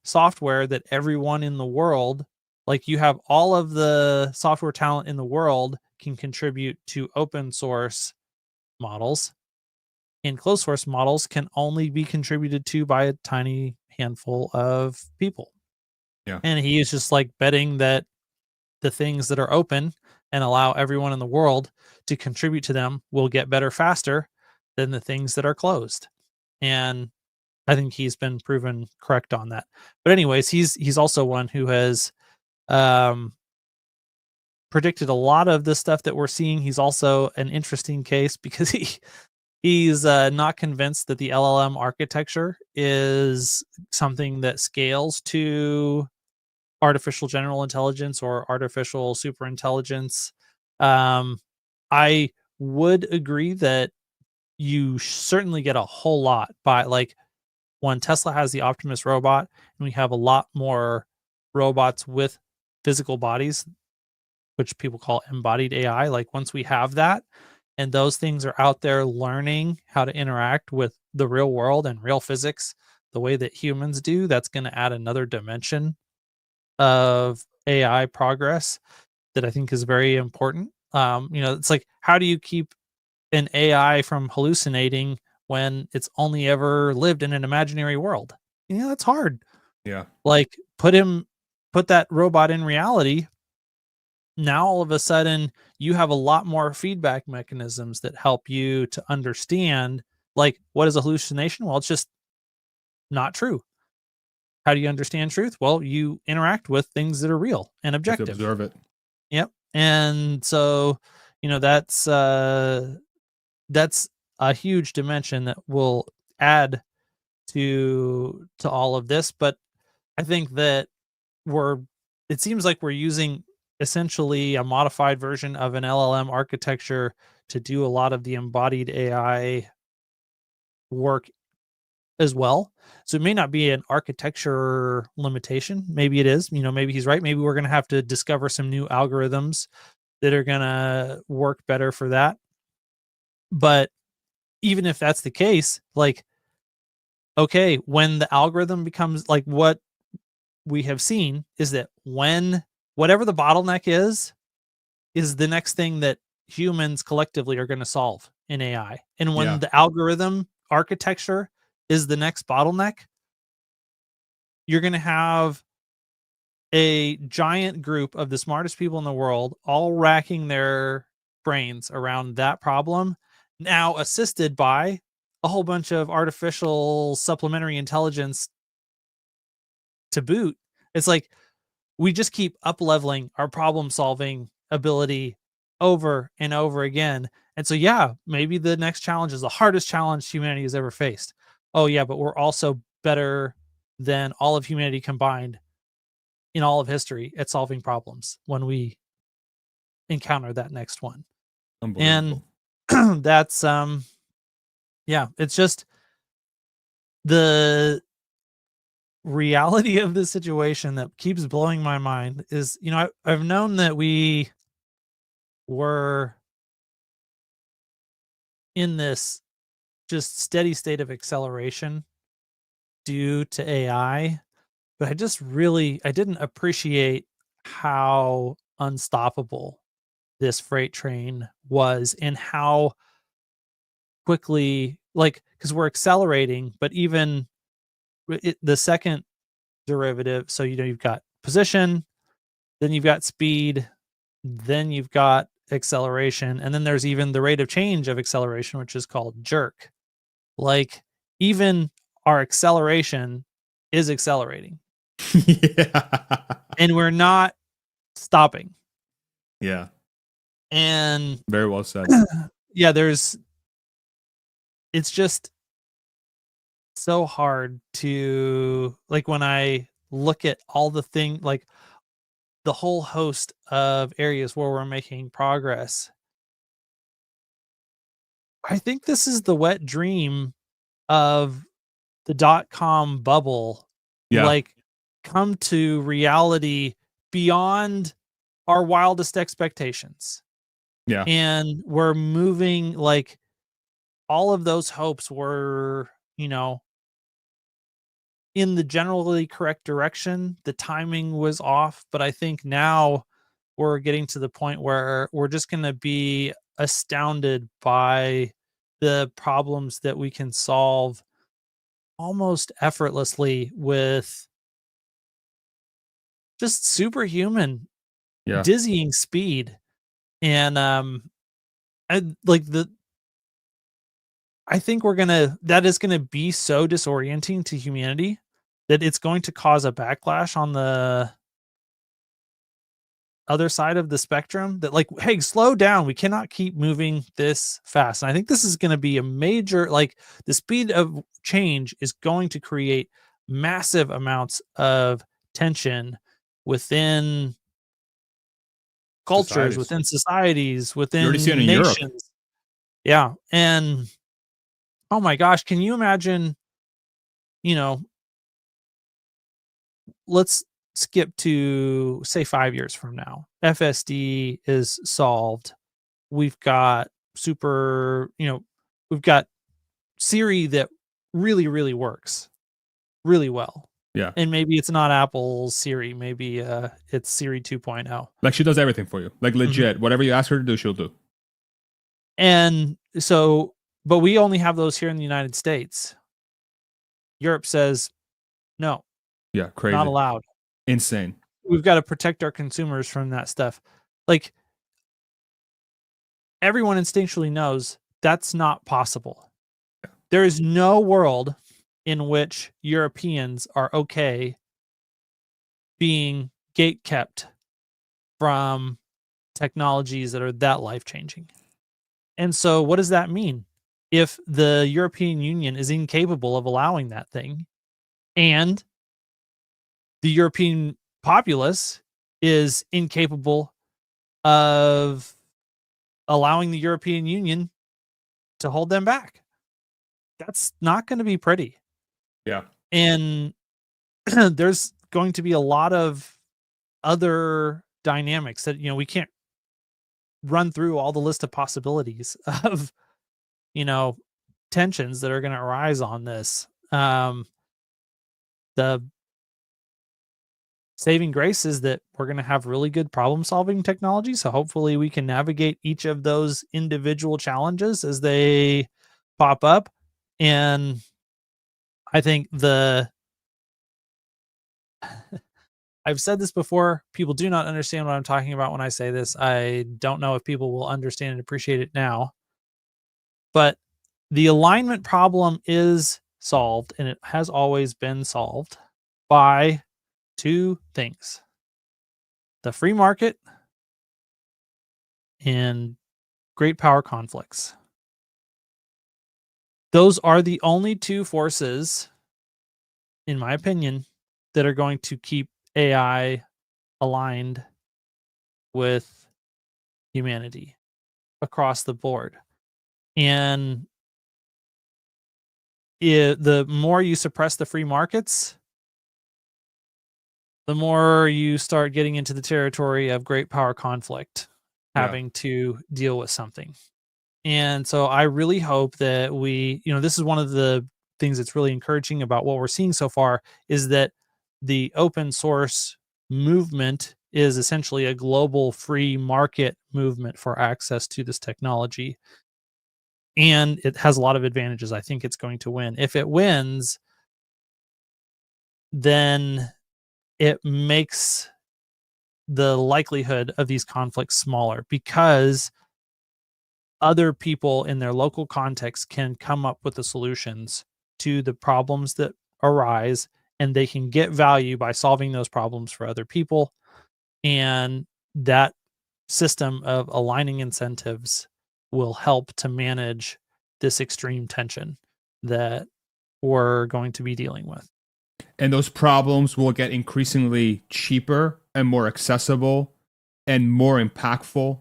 software that everyone in the world, like, you have all of the software talent in the world can contribute to open source models, and closed source models can only be contributed to by a tiny handful of people. Yeah. And he is just like betting that the things that are open and allow everyone in the world to contribute to them will get better faster than the things that are closed. And I think he's been proven correct on that. But anyways, he's also one who has predicted a lot of the stuff that we're seeing. He's also an interesting case because he's not convinced that the LLM architecture is something that scales to artificial general intelligence or artificial superintelligence. I would agree that you certainly get a whole lot by, like, when Tesla has the Optimus robot and we have a lot more robots with physical bodies, which people call embodied AI. Like, once we have that and those things are out there learning how to interact with the real world and real physics the way that humans do, that's going to add another dimension of AI progress that I think is very important. It's like, how do you keep an AI from hallucinating when it's only ever lived in an imaginary world? That's hard. Yeah. Like, put that robot in reality. Now all of a sudden you have a lot more feedback mechanisms that help you to understand, like, what is a hallucination? Well, it's just not true. How do you understand truth? Well, you interact with things that are real and You have to objective. observe it. Yep. And so, that's a huge dimension that will add to all of this. But I think that it seems like we're using essentially a modified version of an LLM architecture to do a lot of the embodied AI work as well. So it may not be an architecture limitation. Maybe it is. Maybe he's right. Maybe we're going to have to discover some new algorithms that are going to work better for that. But even if that's the case, like, okay, when the algorithm becomes like, what we have seen is that when whatever the bottleneck is the next thing that humans collectively are going to solve in AI. And when Yeah. the algorithm architecture is the next bottleneck, you're going to have a giant group of the smartest people in the world all racking their brains around that problem, now assisted by a whole bunch of artificial supplementary intelligence to boot. It's like we just keep up leveling our problem solving ability over and over again. And so, yeah, maybe the next challenge is the hardest challenge humanity has ever faced. Oh, yeah, but we're also better than all of humanity combined in all of history at solving problems when we encounter that next one. And Unbelievable. that's yeah, it's just the reality of the situation that keeps blowing my mind is, I've known that we were in this just steady state of acceleration due to AI, but I didn't appreciate how unstoppable this freight train was and how quickly, like, because we're accelerating, but even the second derivative, so you've got position, then you've got speed, then you've got acceleration, and then there's even the rate of change of acceleration, which is called jerk. Like, even our acceleration is accelerating Yeah. and we're not stopping. Yeah. And Very well said. yeah, it's just so hard to, like, when I look at all the like the whole host of areas where we're making progress. I think this is the wet dream of the dot-com bubble, Yeah. like, come to reality beyond our wildest expectations. Yeah. And we're moving, like, all of those hopes were, in the generally correct direction. The timing was off, but I think now we're getting to the point where we're just going to be astounded by the problems that we can solve almost effortlessly with just superhuman, Yeah. dizzying speed. And I like the I think that is gonna be so disorienting to humanity that it's going to cause a backlash on the other side of the spectrum that, like, hey, slow down. We cannot keep moving this fast. And I think this is going to be a major, like, the speed of change is going to create massive amounts of tension within cultures, Societies. within societies, You already see it within in Europe. nations. Yeah. And oh my gosh, can you imagine, you know, let's skip to say 5 years from now. FSD is solved. We've got we've got Siri that really, really works really well. Yeah. And maybe it's not Apple's Siri, maybe it's Siri 2.0. Like she does everything for you. Like legit. Whatever you ask her to do, she'll do. And so, but we only have those here in the United States. Europe says, no, Yeah, crazy. not allowed. Insane. We've got to protect our consumers from that stuff. Like, everyone instinctually knows that's not possible. Yeah. There is no world in which Europeans are okay being gatekept from technologies that are that life-changing. And so what does that mean? If the European Union is incapable of allowing that thing, and the European populace is incapable of allowing the European Union to hold them back, that's not going to be pretty. Yeah. And there's going to be a lot of other dynamics that, we can't run through all the list of possibilities of, tensions that are going to arise on this. The saving grace is that we're going to have really good problem solving technology. So hopefully we can navigate each of those individual challenges as they pop up. And I think I've said this before, people do not understand what I'm talking about when I say this. I don't know if people will understand and appreciate it now. But the alignment problem is solved, and it has always been solved by two things: the free market and great power conflicts. Those are the only two forces, in my opinion, that are going to keep AI aligned with humanity across the board. And the more you suppress the free markets, the more you start getting into the territory of great power conflict, having to deal with something. And so I really hope that this is one of the things that's really encouraging about what we're seeing so far, is that the open source movement is essentially a global free market movement for access to this technology. And it has a lot of advantages. I think it's going to win. If it wins, then it makes the likelihood of these conflicts smaller, because other people in their local context can come up with the solutions to the problems that arise, and they can get value by solving those problems for other people. And that system of aligning incentives will help to manage this extreme tension that we're going to be dealing with. And those problems will get increasingly cheaper and more accessible and more impactful.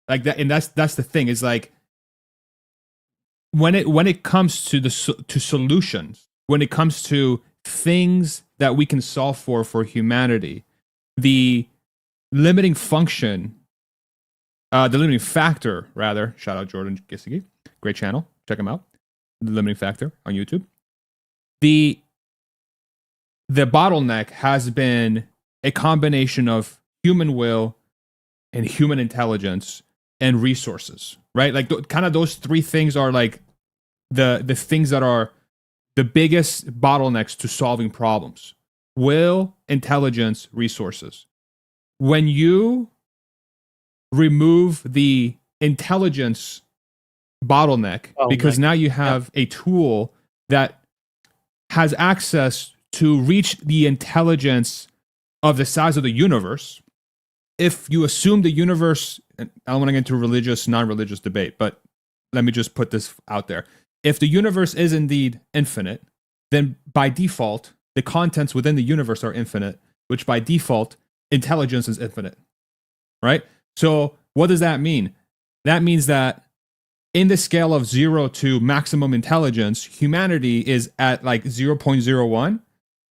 Like that, and that's the thing, is like when it comes to to solutions, when it comes to things that we can solve for humanity, the limiting function, the limiting factor, rather. Shout out Jordan Gisigi, great channel, check him out. The limiting factor on YouTube. The bottleneck has been a combination of human will and human intelligence and resources, right? Like kind of those three things are like the things that are the biggest bottlenecks to solving problems: will, intelligence, resources. When you remove the intelligence bottleneck, because now you have a tool that has access to reach the intelligence of the size of the universe. If you assume the universe, and I don't want to get into religious, non-religious debate, but let me just put this out there. If the universe is indeed infinite, then by default, the contents within the universe are infinite, which by default, intelligence is infinite, right? So what does that mean? That means that in the scale of 0 to maximum intelligence, humanity is at like 0.01,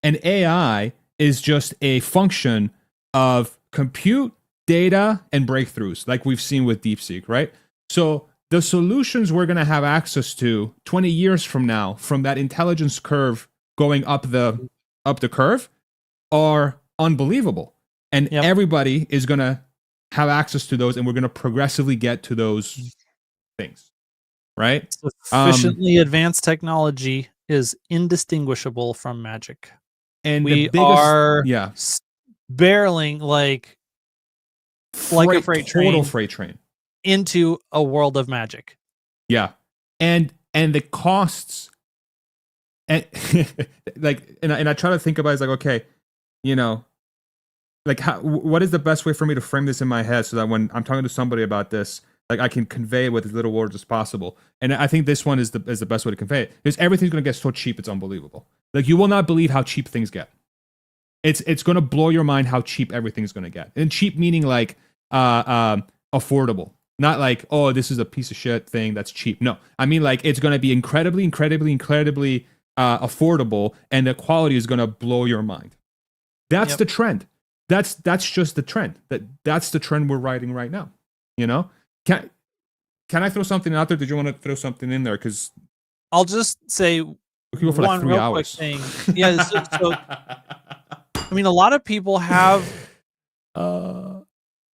and AI is just a function of compute, data, and breakthroughs, like we've seen with Deepseek, right? So the solutions we're going to have access to 20 years from now, from that intelligence curve going up the curve, are unbelievable, and everybody is going to have access to those, and we're going to progressively get to those things, right? Sufficiently advanced technology is indistinguishable from magic. And we the biggest, are barreling like a freight train into a world of magic. Yeah, and the costs, and like, and I try to think about it, it's like, okay, you know, like what is the best way for me to frame this in my head so that when I'm talking to somebody about this, like I can convey it with as little words as possible. And I think this one is the best way to convey it, because everything's going to get so cheap it's unbelievable. Like, you will not believe how cheap things get. It's going to blow your mind how cheap everything's going to get. And cheap meaning like affordable. Not like, oh, this is a piece of shit thing that's cheap. No, I mean like it's going to be incredibly affordable, and the quality is going to blow your mind. That's the trend. That's just the trend. That's the trend we're riding right now. You know, can I throw something out there? Did you want to throw something in there? Because I'll just say we can go for like 3 hours. Quick thing. Yeah. So I mean, a lot of people have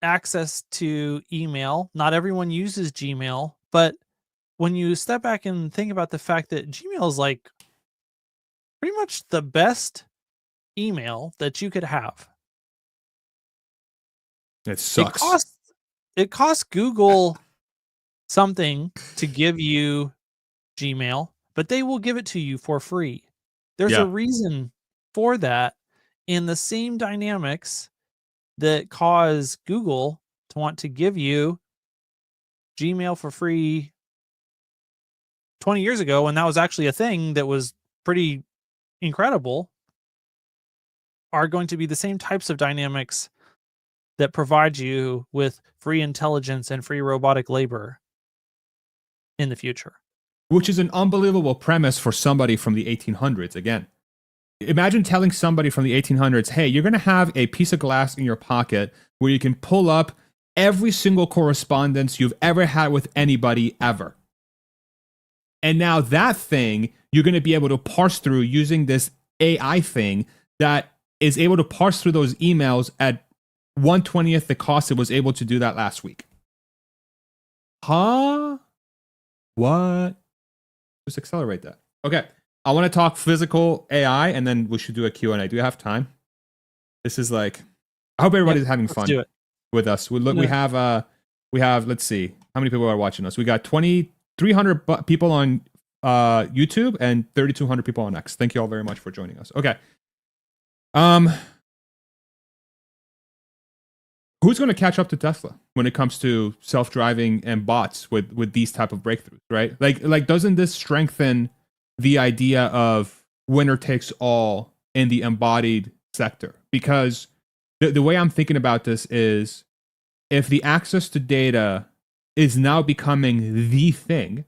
access to email. Not everyone uses Gmail, but when you step back and think about the fact that Gmail is like pretty much the best email that you could have. It sucks. It costs Google something to give you Gmail, but they will give it to you for free. There's a reason for that, in the same dynamics that cause Google to want to give you Gmail for free 20 years ago, when that was actually a thing that was pretty incredible, are going to be the same types of dynamics that provide you with free intelligence and free robotic labor in the future. Which is an unbelievable premise for somebody from the 1800s. Again, imagine telling somebody from the 1800s, hey, you're going to have a piece of glass in your pocket where you can pull up every single correspondence you've ever had with anybody ever. And now that thing, you're going to be able to parse through using this AI thing that is able to parse through those emails at 1/20th the cost it was able to do that last week. Huh? What? Just accelerate that. Okay. I want to talk physical AI, and then we should do a Q&A. Do you have time? This is like, I hope everybody's having fun with us. We have, let's see, how many people are watching us? We got 2,300 people on YouTube and 3,200 people on X. Thank you all very much for joining us. Okay. Who's going to catch up to Tesla when it comes to self-driving and bots with these type of breakthroughs, right? Like doesn't this strengthen the idea of winner takes all in the embodied sector? Because the way I'm thinking about this is, if the access to data is now becoming the thing,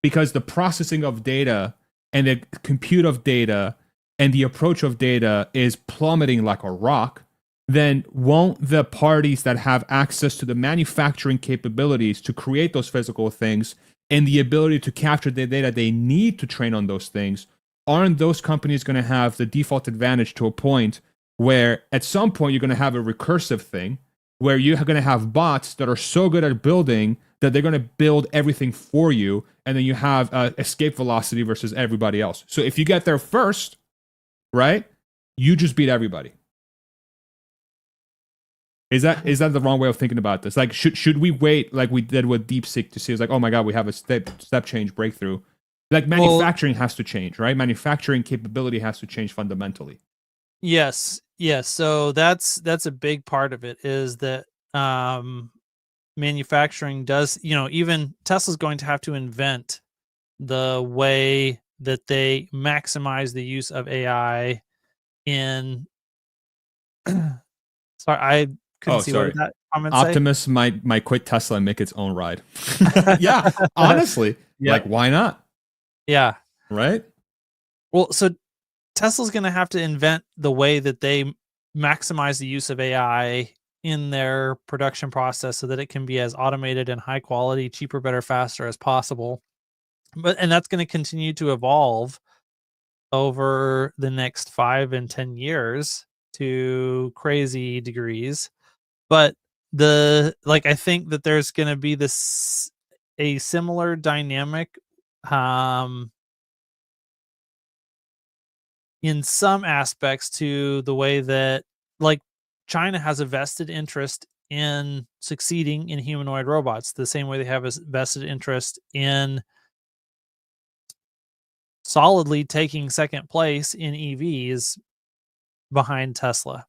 because the processing of data and the compute of data and the approach of data is plummeting like a rock, then won't the parties that have access to the manufacturing capabilities to create those physical things and the ability to capture the data they need to train on those things, aren't those companies going to have the default advantage to a point where at some point you're going to have a recursive thing where you're going to have bots that are so good at building that they're going to build everything for you, and then you have escape velocity versus everybody else. So if you get there first, right, you just beat everybody. Is that the wrong way of thinking about this? Like, should we wait like we did with Deepseek to see, it's like, oh my God, we have a step change breakthrough? Like, manufacturing has to change, right? Manufacturing capability has to change fundamentally. Yes. So that's a big part of it, is that manufacturing does, even Tesla's going to have to invent the way that they maximize the use of AI in sorry, I couldn't see sorry. what that. comments say? Optimus might quit Tesla and make its own ride. Yeah, honestly, like why not? Yeah. Right? Well, so Tesla's going to have to invent the way that they maximize the use of AI in their production process so that it can be as automated and high quality, cheaper, better, faster as possible. And that's going to continue to evolve over the next 5 and 10 years to crazy degrees. But I think that there's going to be a similar dynamic in some aspects to the way that, like, China has a vested interest in succeeding in humanoid robots, the same way they have a vested interest in solidly taking second place in EVs behind Tesla.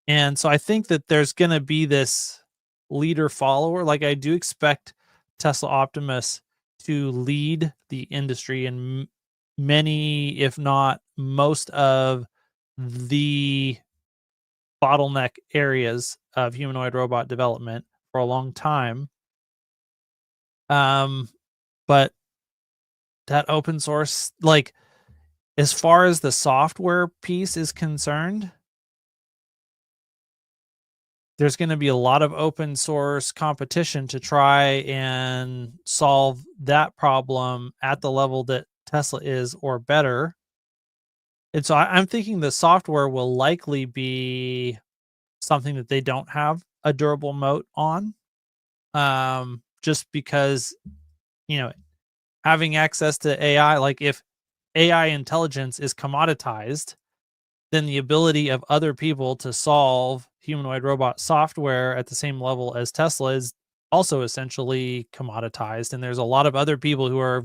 And so I think that there's going to be this leader follower. Like, I do expect Tesla Optimus to lead the industry in many, if not most, of the bottleneck areas of humanoid robot development for a long time. But that open source, like, as far as the software piece is concerned, there's going to be a lot of open source competition to try and solve that problem at the level that Tesla is or better. And so I'm thinking the software will likely be something that they don't have a durable moat on, just because, having access to AI, like, if AI intelligence is commoditized, then the ability of other people to solve humanoid robot software at the same level as Tesla is also essentially commoditized. And there's a lot of other people who are,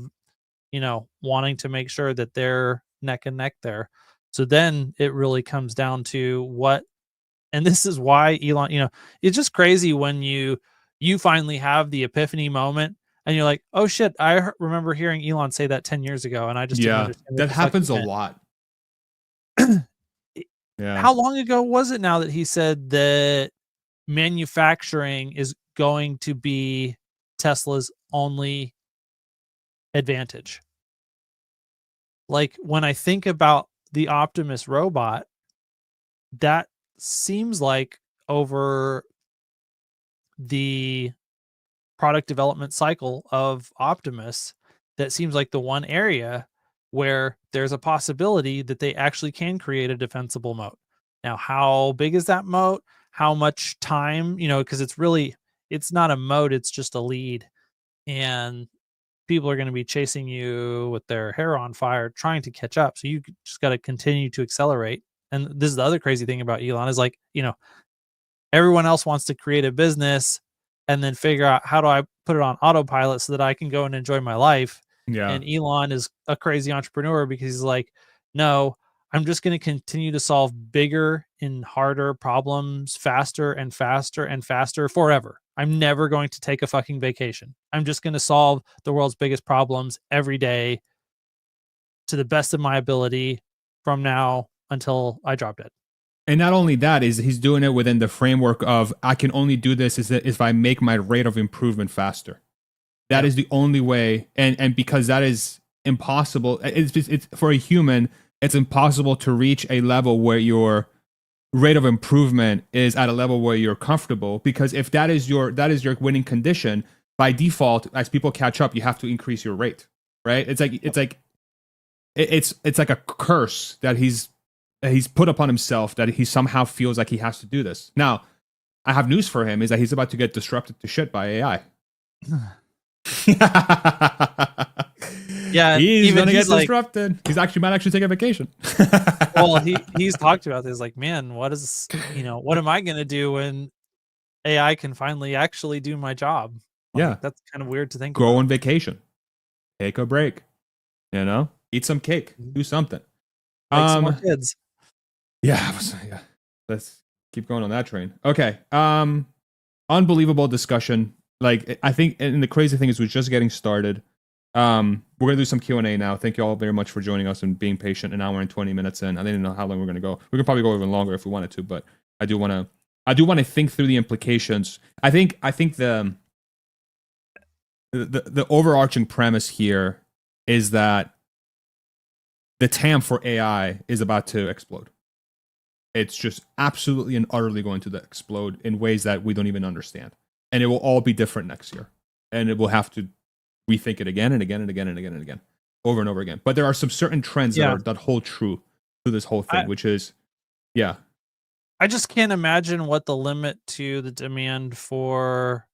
wanting to make sure that they're neck and neck there. So then it really comes down to and this is why Elon, it's just crazy when you finally have the epiphany moment and you're like, oh shit, I remember hearing Elon say that 10 years ago. And I just didn't understand that happens a lot. Yeah. How long ago was it now that he said that manufacturing is going to be Tesla's only advantage? Like, when I think about the Optimus robot, that seems like over the product development cycle of Optimus, that seems like the one area where there's a possibility that they actually can create a defensible moat. Now, how big is that moat? How much time, because it's not a moat, it's just a lead. And people are going to be chasing you with their hair on fire, trying to catch up. So you just got to continue to accelerate. And this is the other crazy thing about Elon is, like, everyone else wants to create a business and then figure out, how do I put it on autopilot so that I can go and enjoy my life? Yeah. And Elon is a crazy entrepreneur because he's like, no, I'm just going to continue to solve bigger and harder problems faster and faster and faster forever. I'm never going to take a fucking vacation. I'm just going to solve the world's biggest problems every day to the best of my ability from now until I drop dead. And not only that, is he's doing it within the framework of, I can only do this if I make my rate of improvement faster. That is the only way. And because that is impossible, it's for a human, it's impossible to reach a level where your rate of improvement is at a level where you're comfortable. Because if that is your winning condition, by default, as people catch up, you have to increase your rate, right? It's like a curse that he's put upon himself, that he somehow feels like he has to do this. Now, I have news for him, is that he's about to get disrupted to shit by AI. Yeah, he's gonna get disrupted. He might actually take a vacation. Well, he's talked about this, like, man, what am I gonna do when AI can finally actually do my job? Like, that's kind of weird to think about. Go on vacation, take a break, eat some cake, do something, make some more kids. Yeah, let's keep going on that train. Okay. Unbelievable discussion. Like, I think, and the crazy thing is, we're just getting started. We're gonna do some Q&A now. Thank you all very much for joining us and being patient. An hour and 20 minutes in. I didn't know how long we're gonna go. We could probably go even longer if we wanted to, but I do want to I do want to think through the implications. I think the overarching premise here is that the TAM for AI is about to explode. It's just absolutely and utterly going to explode in ways that we don't even understand. And it will all be different next year. And it will have to rethink it again and again and again and again and again, over and over again. But there are some certain trends that hold true to this whole thing, which is, I just can't imagine what the limit to the demand for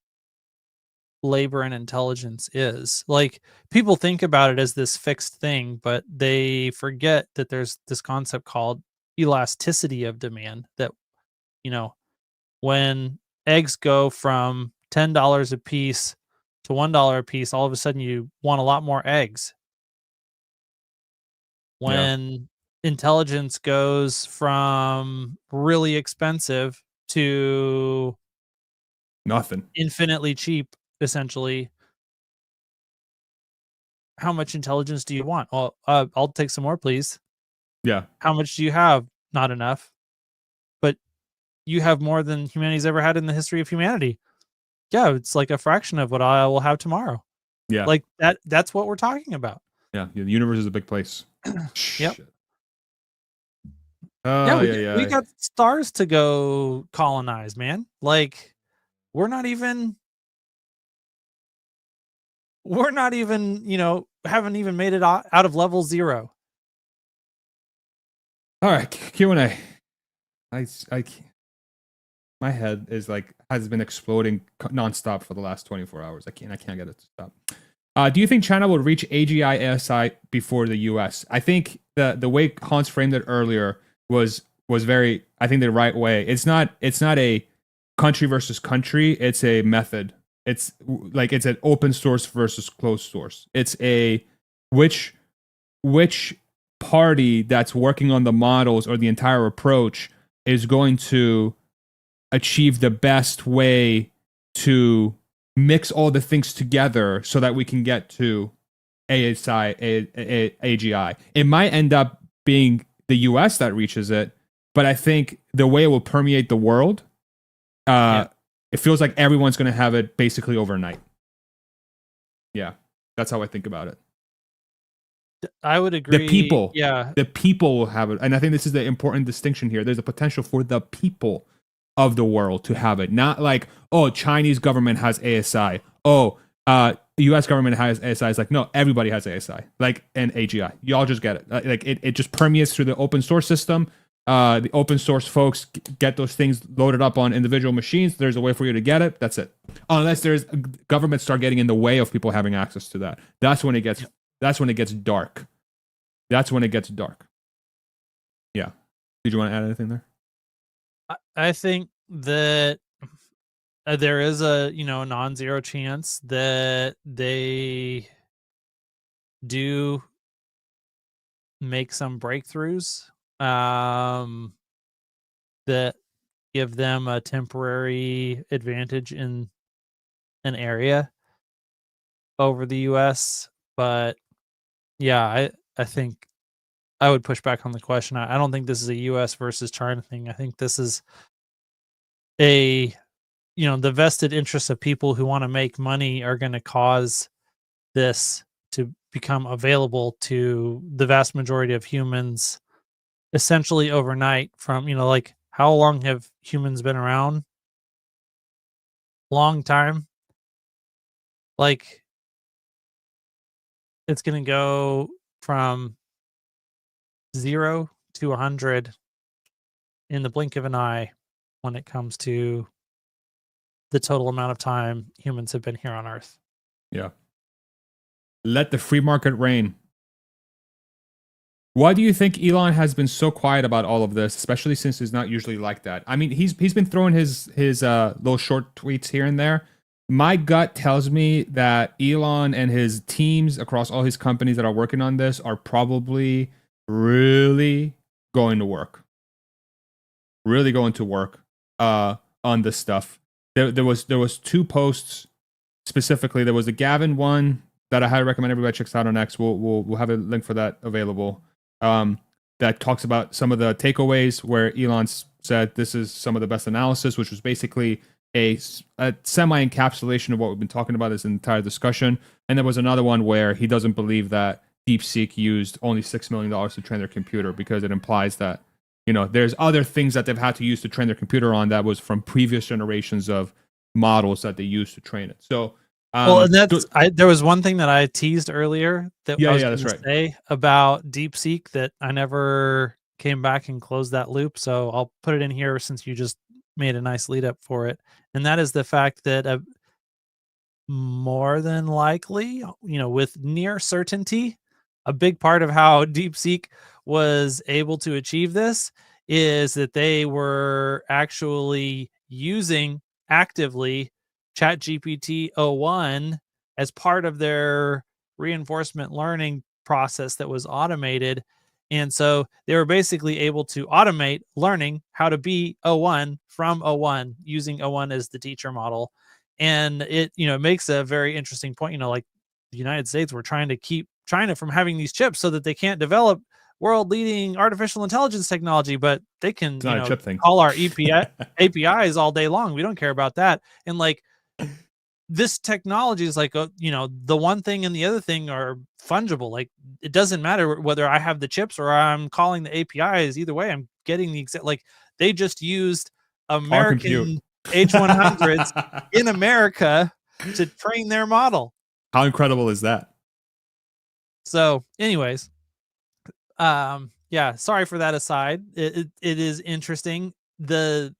labor and intelligence is. Like, people think about it as this fixed thing, but they forget that there's this concept called elasticity of demand, that, you know, when eggs go from $10 a piece to $1 a piece, all of a sudden you want a lot more eggs. When intelligence goes from really expensive to nothing, infinitely cheap, essentially, how much intelligence do you want? Well, I'll take some more, please. Yeah. How much do you have? Not enough. But you have more than humanity's ever had in the history of humanity. Yeah, it's like a fraction of what I will have tomorrow. Yeah. Like that's what we're talking about. Yeah. The universe is a big place. Yep. We got stars to go colonize, man. Like, we're not even, haven't even made it out of level 0. All right, Q&A. My head is has been exploding nonstop for the last 24 hours. I can't get it to stop. Do you think China will reach AGI ASI before the US? I think the way Hans framed it earlier was very, I think, the right way. It's not a country versus country. It's a method. It's an open source versus closed source. It's a which party that's working on the models or the entire approach is going to achieve the best way to mix all the things together so that we can get to ASI, AGI. It might end up being the US that reaches it, but I think the way it will permeate the world, it feels like everyone's going to have it basically overnight. Yeah, that's how I think about it. I would agree. The people will have it. And I think this is the important distinction here. There's a potential for the people of the world to have it. Not like, oh, Chinese government has ASI. Oh, US government has ASI. It's like, no, everybody has ASI. And AGI. Y'all just get it. It just permeates through the open source system. The open source folks get those things loaded up on individual machines. There's a way for you to get it. That's it. Unless there's government start getting in the way of people having access to that. That's when it gets dark. That's when it gets dark. Yeah. Did you want to add anything there? I think that there is a non-zero chance that they do make some breakthroughs that give them a temporary advantage in an area over the US. But yeah, I think I would push back on the question. I don't think this is a US versus China thing. I think this is the vested interests of people who want to make money are going to cause this to become available to the vast majority of humans essentially overnight. From, how long have humans been around? Long time. It's going to go from 0 to 100 in the blink of an eye when it comes to the total amount of time humans have been here on Earth. Yeah. Let the free market reign. Why do you think Elon has been so quiet about all of this, especially since he's not usually like that? I mean, he's been throwing his little short tweets here and there. My gut tells me that Elon and his teams across all his companies that are working on this are probably really going to work. Really going to work on this stuff. There was 2 posts specifically. There was the Gavin one that I highly recommend everybody checks out on X. We'll have a link for that available. That talks about some of the takeaways where Elon's said this is some of the best analysis, which was basically a semi-encapsulation of what we've been talking about this entire discussion. And there was another one where he doesn't believe that Deepseek used only $6 million to train their computer because it implies that, there's other things that they've had to use to train their computer on that was from previous generations of models that they used to train it. So, well, and there was one thing that I teased earlier that I was going to say about DeepSeek that I never came back and closed that loop. So I'll put it in here since you just made a nice lead up for it. And that is the fact that more than likely, with near certainty, a big part of how DeepSeek was able to achieve this is that they were actually using actively ChatGPT 01 as part of their reinforcement learning process that was automated. And so they were basically able to automate learning how to be 01 from 01 using 01 as the teacher model. And it, makes a very interesting point, like the United States, we're trying to keep China from having these chips so that they can't develop world leading artificial intelligence technology, but they can, call our APIs all day long. We don't care about that. And like, this technology is like, the one thing and the other thing are fungible. Like, it doesn't matter whether I have the chips or I'm calling the APIs. Either way, I'm getting the exact, like, they just used American H100s in America to train their model. How incredible is that? So anyways, sorry for that aside. It is interesting. To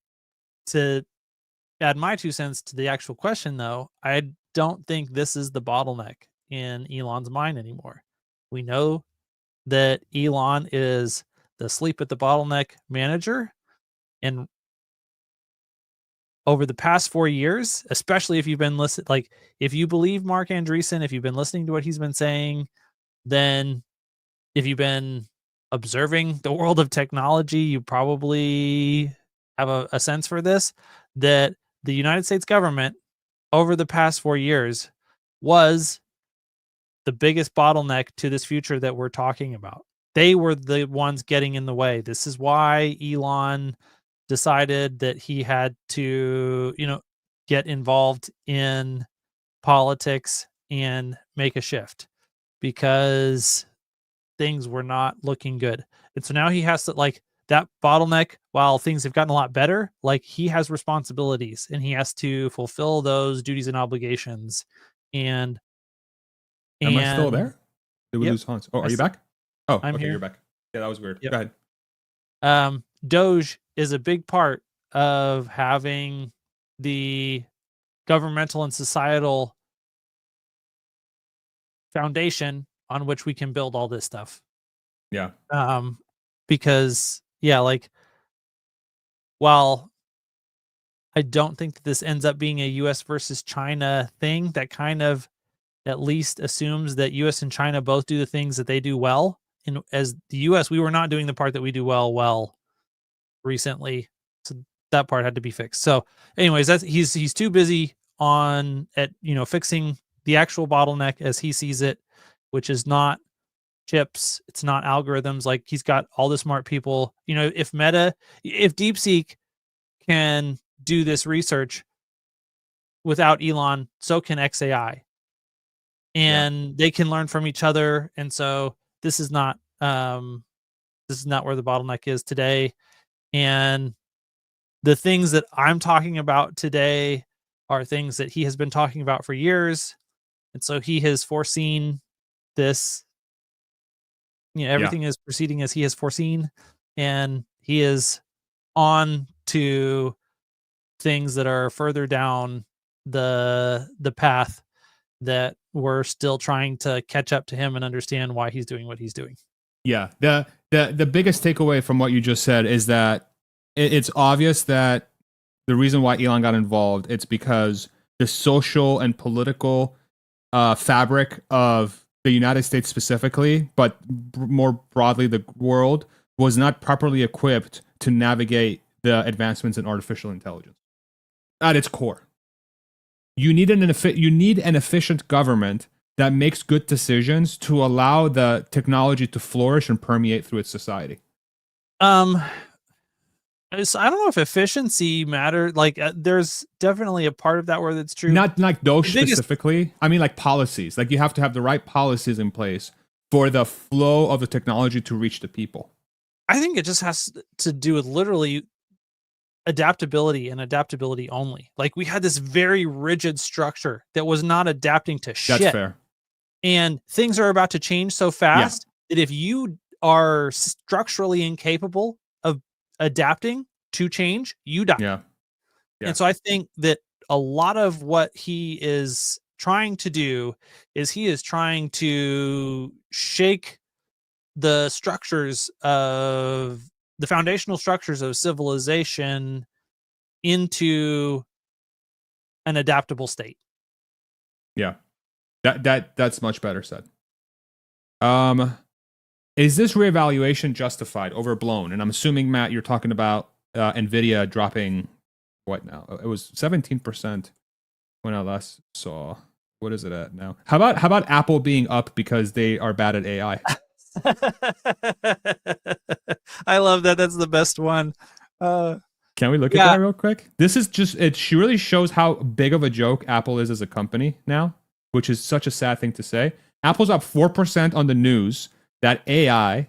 add my 2 cents to the actual question, though, I don't think this is the bottleneck in Elon's mind anymore. We know that Elon is the sleep at the bottleneck manager. And over the past 4 years, especially if you've been listening, like if you believe Mark Andreessen, if you've been listening to what he's been saying, then if you've been observing the world of technology, you probably have a sense for this, that the United States government over the past 4 years was the biggest bottleneck to this future that we're talking about. They were the ones getting in the way. This is why Elon decided that he had to, get involved in politics and make a shift because things were not looking good. And so now he has to, like, that bottleneck, while things have gotten a lot better, like, he has responsibilities and he has to fulfill those duties and obligations. And am I still there? Did we lose Hans? Oh, are you back? Oh, I'm here. You're back. Yeah, that was weird. Yep. Go ahead. Doge is a big part of having the governmental and societal foundation on which we can build all this stuff. Yeah. Because like, while I don't think that this ends up being a US versus China thing, that kind of at least assumes that US and China both do the things that they do well. And as the US, we were not doing the part that we do well recently. So that part had to be fixed. So anyways, he's too busy fixing the actual bottleneck as he sees it, which is not chips, it's not algorithms. Like, he's got all the smart people. If DeepSeek can do this research without Elon, so can XAI. And they can learn from each other. And so this is not where the bottleneck is today. And the things that I'm talking about today are things that he has been talking about for years. And so he has foreseen this. Everything is proceeding as he has foreseen, and he is on to things that are further down the path that we're still trying to catch up to him and understand why he's doing what he's doing. Yeah. The biggest takeaway from what you just said is that it's obvious that the reason why Elon got involved, it's because the social and political fabric of the United States specifically, but more broadly the world, was not properly equipped to navigate the advancements in artificial intelligence at its core. You need an efficient government that makes good decisions to allow the technology to flourish and permeate through its society. I don't know if efficiency matters. Like, there's definitely a part of that where that's true. Not like those The biggest, specifically. I mean, like policies. Like you have to have the right policies in place for the flow of the technology to reach the people. I think it just has to do with literally adaptability and adaptability only. Like we had this very rigid structure that was not adapting to shit. That's fair. And things are about to change so fast that if you are structurally incapable of adapting to change, you die. Yeah. And so I think that a lot of what he is trying to do is he is trying to shake the structures of the foundational structures of civilization into an adaptable state. Yeah. That's much better said. Is this reevaluation justified, overblown? And I'm assuming, Matt, you're talking about Nvidia dropping what now? It was 17% when I last saw. What is it at now? How about Apple being up because they are bad at AI? I love that. That's the best one. Can we look at that real quick? This is just, it really shows how big of a joke Apple is as a company now, which is such a sad thing to say. Apple's up 4% on the news that AI,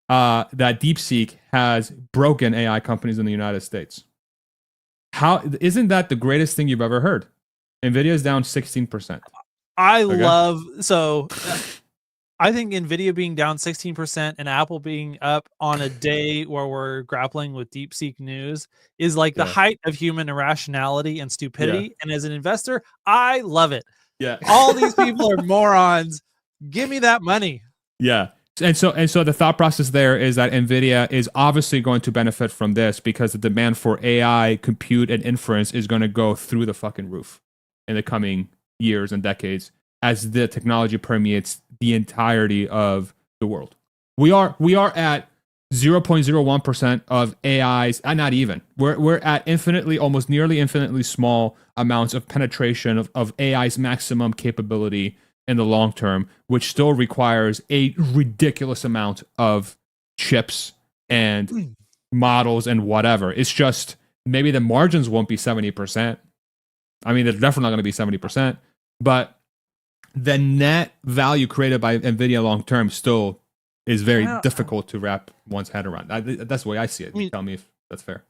that Deepseek has broken AI companies in the United States. How isn't that the greatest thing you've ever heard? Nvidia is down 16%. I think Nvidia being down 16% and Apple being up on a day where we're grappling with Deepseek news is like the height of human irrationality and stupidity. And as an investor, I love it. Yeah. All these people are morons. Give me that money. Yeah. And so the thought process there is that Nvidia is obviously going to benefit from this because the demand for AI, compute, and inference is going to go through the fucking roof in the coming years and decades as the technology permeates the entirety of the world. We are at 0.01% of AI's, not even. We're at almost nearly infinitely small amounts of penetration of AI's maximum capability in the long term, which still requires a ridiculous amount of chips and models and whatever. It's just maybe the margins won't be 70%. I mean, they're definitely not going to be 70%, but the net value created by NVIDIA long term still is very difficult to wrap one's head around. That's the way I see it. Tell me if that's fair.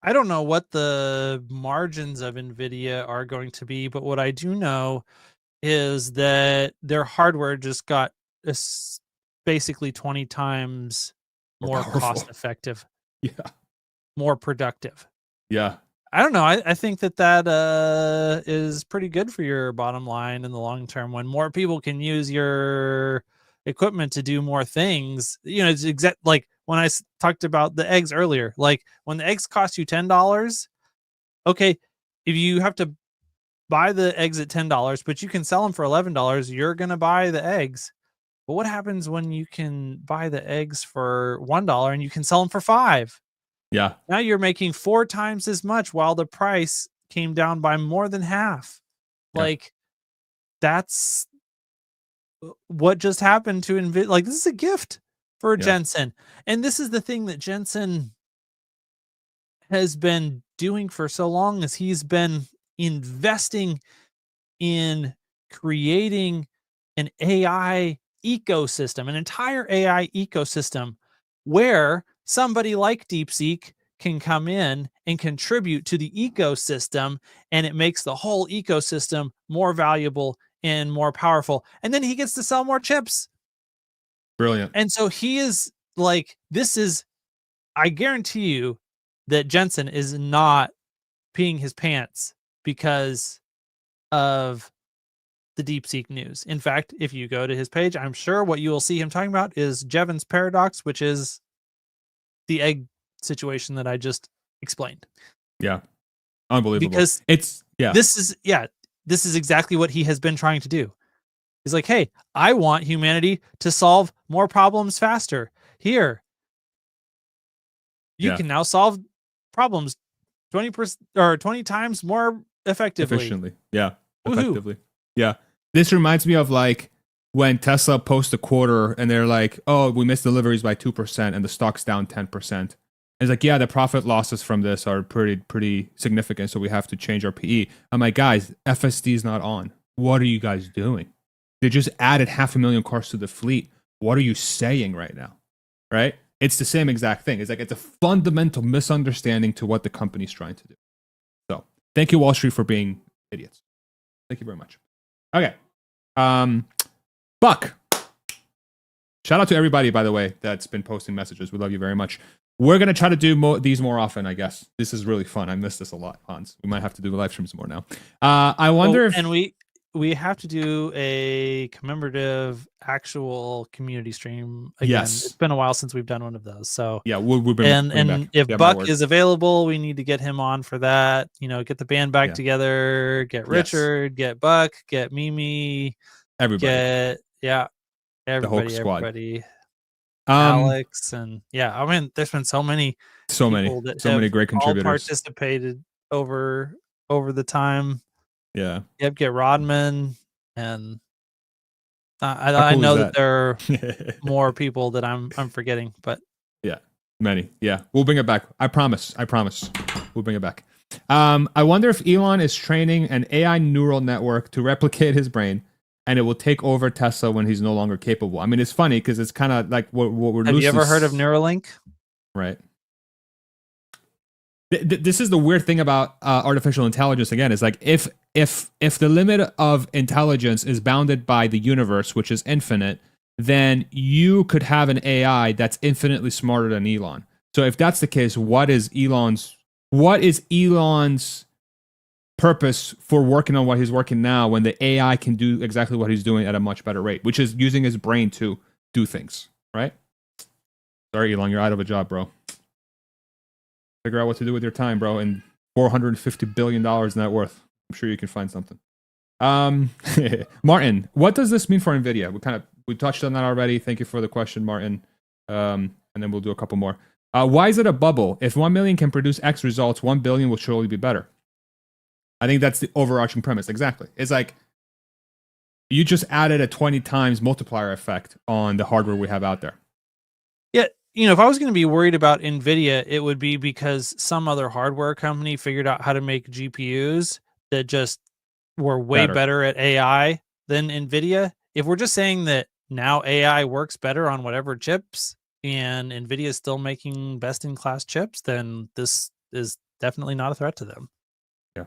I don't know what the margins of NVIDIA are going to be, but what I do know is that their hardware just got basically 20 times more cost effective. Yeah. More productive. Yeah. I don't know. I think that is pretty good for your bottom line in the long term. When more people can use your equipment to do more things, it's like when I talked about the eggs earlier. Like when the eggs cost you $10, okay, if you have to buy the eggs at $10, but you can sell them for $11, you're gonna buy the eggs. But what happens when you can buy the eggs for $1 and you can sell them for $5? Yeah. Now you're making 4 times as much while the price came down by more than half. Yeah. Like that's what just happened to NVIDIA. Like this is a gift for Jensen. And this is the thing that Jensen has been doing for so long is he's been investing in creating an AI ecosystem, an entire AI ecosystem where somebody like Deepseek can come in and contribute to the ecosystem, and it makes the whole ecosystem more valuable and more powerful. And then he gets to sell more chips. Brilliant. And so he is like, I guarantee you that Jensen is not peeing his pants because of the Deepseek news. In fact, if you go to his page, I'm sure what you will see him talking about is Jevons paradox, which is the egg situation that I just explained. Yeah. Unbelievable. Because this is exactly what he has been trying to do. He's like, hey, I want humanity to solve more problems faster. Here, you can now solve problems 20% or 20 times more efficiently. Yeah. Effectively. Yeah. This reminds me of like when Tesla posts a quarter and they're like, oh, we missed deliveries by 2% and the stock's down 10%. It's like, yeah, the profit losses from this are pretty significant, so we have to change our PE. I'm like, guys, FSD is not on. What are you guys doing? They just added 500,000 cars to the fleet. What are you saying right now? Right? It's the same exact thing. It's like it's a fundamental misunderstanding to what the company's trying to do. So thank you, Wall Street, for being idiots. Thank you very much. Okay. Buck. Shout out to everybody, by the way, that's been posting messages. We love you very much. We're going to try to do these more often, I guess. This is really fun. I miss this a lot, Hans. We might have to do the live streams more now. I wonder if... And we have to do a commemorative actual community stream again. Yes. It's been a while since we've done one of those. So yeah, we've been and if Buck is available, we need to get him on for that. You know, get the band back together, get Richard, get Buck, get Mimi, everybody. Everybody, the whole squad. Everybody. Alex, and I mean, there's been so many great contributors all participated over the time. Yeah. Yep, get Rodman, and I know that there are more people that I'm forgetting, but many. Yeah, we'll bring it back. I promise. We'll bring it back. I wonder if Elon is training an AI neural network to replicate his brain, and it will take over Tesla when he's no longer capable. I mean, it's funny because it's kind of like what we're. Have you ever heard of Neuralink? Right. This is the weird thing about artificial intelligence. Again, is like if the limit of intelligence is bounded by the universe, which is infinite, then you could have an AI that's infinitely smarter than Elon. So if that's the case, what is Elon's purpose for working on what he's working now when the AI can do exactly what he's doing at a much better rate, which is using his brain to do things, right? Sorry, Elon, you're out of a job, bro. Figure out what to do with your time, bro, and $450 billion net worth. I'm sure you can find something. Martin, what does this mean for NVIDIA? We touched on that already. Thank you for the question, Martin. And then we'll do a couple more. Why is it a bubble? If 1 million can produce X results, 1 billion will surely be better. I think that's the overarching premise. Exactly. It's like you just added a 20 times multiplier effect on the hardware we have out there. Yeah. You know, if I was going to be worried about NVIDIA, it would be because some other hardware company figured out how to make GPUs that just were way better at AI than NVIDIA. If we're just saying that now AI works better on whatever chips and NVIDIA is still making best-in-class chips, then this is definitely not a threat to them. Yeah.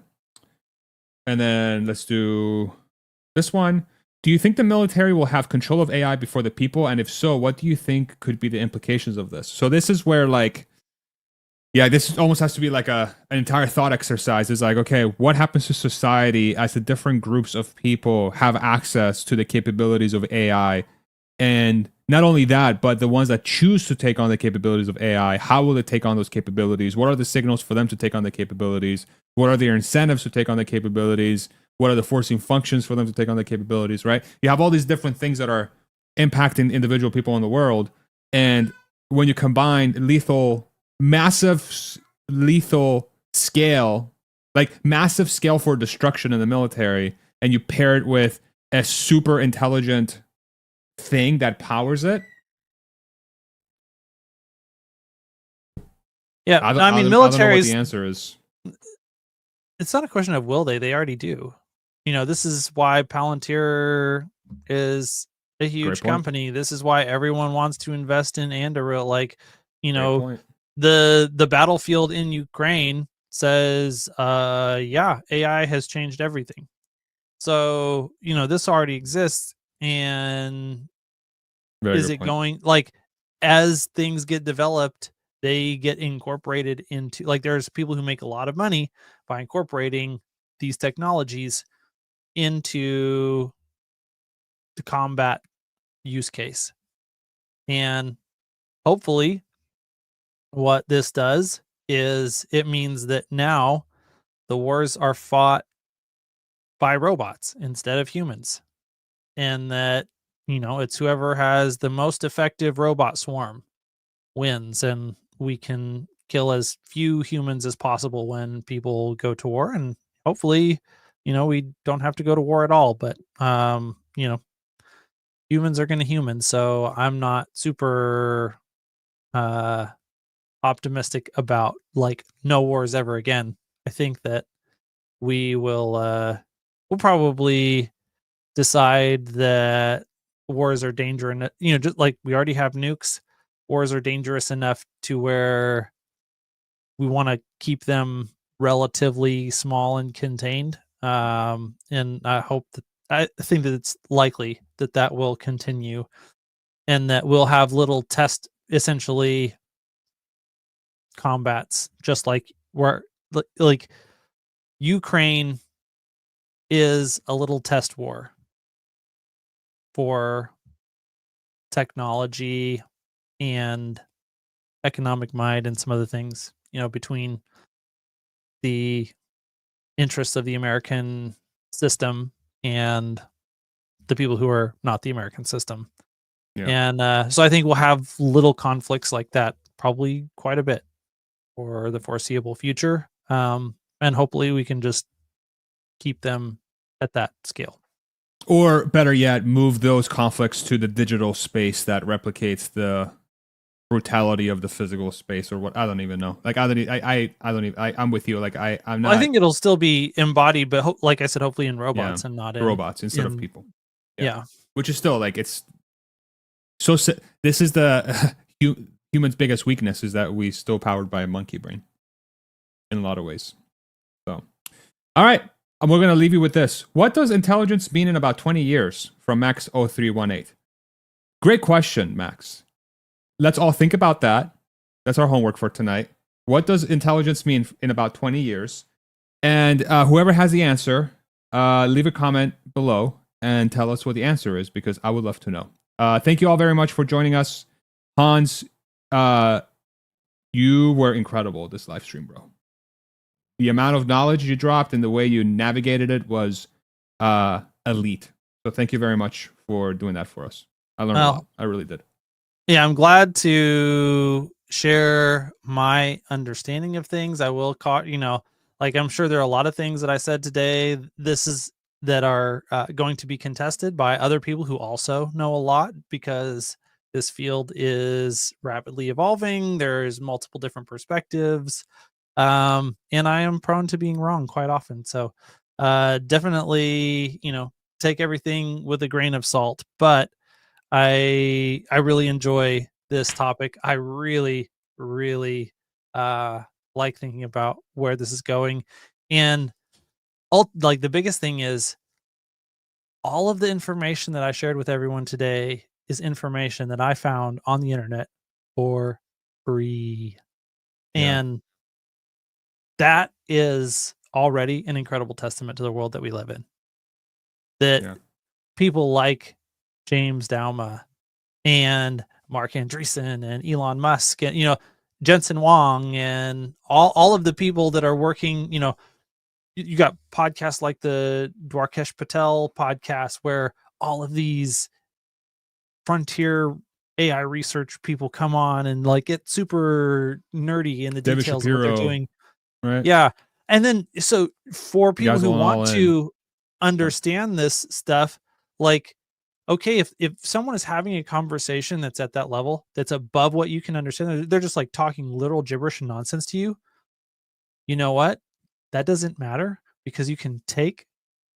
And then let's do this one. Do you think the military will have control of AI before the people? And if so, what do you think could be the implications of this? So this is where this almost has to be like an entire thought exercise. It's like, okay, what happens to society as the different groups of people have access to the capabilities of AI? And not only that, but the ones that choose to take on the capabilities of AI, how will it take on those capabilities? What are the signals for them to take on the capabilities? What are their incentives to take on the capabilities? What are the forcing functions for them to take on the capabilities, right? You have all these different things that are impacting individual people in the world. And when you combine massive lethal scale, like massive scale for destruction in the military, and you pair it with a super intelligent thing that powers it. Yeah, I mean, military. The answer is, it's not a question of will they already do. You know, this is why Palantir is a huge company. This is why everyone wants to invest in Anduril. Like, you know, the battlefield in Ukraine says, AI has changed everything. So, you know, this already exists. And is it going, like, as things get developed, they get incorporated into, like, there's people who make a lot of money by incorporating these technologies into the combat use case. And hopefully what this does is it means that now the wars are fought by robots instead of humans. And that, you know, it's whoever has the most effective robot swarm wins, and we can kill as few humans as possible when people go to war. And hopefully, you know, we don't have to go to war at all. But, you know, humans are going to human. So I'm not super optimistic about like no wars ever again. I think that we'll probably decide that wars are dangerous. Just like we already have nukes, wars are dangerous enough to where we want to keep them relatively small and contained. And I think that it's likely that that will continue, and that we'll have little test, essentially, combats, just like where like Ukraine is a little test war for technology and economic might and some other things, between the interests of the American system and the people who are not the American system. Yeah. And so I think we'll have little conflicts like that probably quite a bit for the foreseeable future. And hopefully we can just keep them at that scale. Or better yet, move those conflicts to the digital space that replicates the brutality of the physical space, or what. I don't even know. Like, I'm with you. Like, I'm not. Well, I think it'll still be embodied, but like I said, hopefully in robots and not in robots instead of people. Yeah. Which is still like, it's so. This is the human's biggest weakness, is that we still powered by a monkey brain in a lot of ways. So, all right. We're going to leave you with this. What does intelligence mean in about 20 years? From Max0318. Great question, Max. Let's all think about that. That's our homework for tonight. What does intelligence mean in about 20 years? And whoever has the answer, leave a comment below and tell us what the answer is, because I would love to know. Thank you all very much for joining us. Hans, you were incredible this live stream, bro. The amount of knowledge you dropped and the way you navigated it was elite. So thank you very much for doing that for us. I learned a lot. I really did. Yeah, I'm glad to share my understanding of things. I will like, I'm sure there are a lot of things that I said today that are going to be contested by other people who also know a lot, because this field is rapidly evolving. There's multiple different perspectives. And I am prone to being wrong quite often. So definitely, take everything with a grain of salt. But I really enjoy this topic. I really, really like thinking about where this is going. And like the biggest thing is, all of the information that I shared with everyone today is information that I found on the internet for free. Yeah. And that is already an incredible testament to the world that we live in. That people like James Dauma and Mark Andreessen and Elon Musk and, Jensen Huang and all of the people that are working, you got podcasts like the Dwarkesh Patel podcast, where all of these frontier AI research people come on and like get super nerdy in the David details Shapiro, of what they're doing. Right. Yeah. And then, so for people who want to in. understand this stuff, like, okay, if someone is having a conversation that's at that level, that's above what you can understand, they're just like talking literal gibberish and nonsense to you. You know what? That doesn't matter, because you can take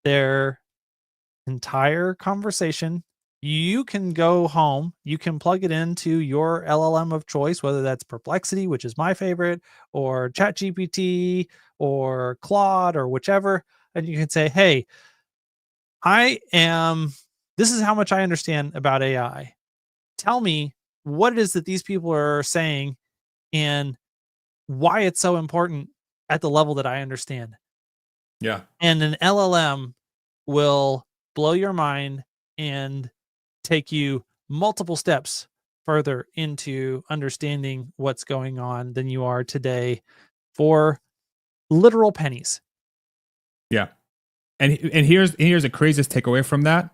their entire conversation. You can go home, you can plug it into your LLM of choice, whether that's Perplexity, which is my favorite, or ChatGPT, or Claude, or whichever. And you can say, hey, this is how much I understand about AI. Tell me what it is that these people are saying and why it's so important at the level that I understand. Yeah. And an LLM will blow your mind and take you multiple steps further into understanding what's going on than you are today for literal pennies. Yeah. And here's the craziest takeaway from that,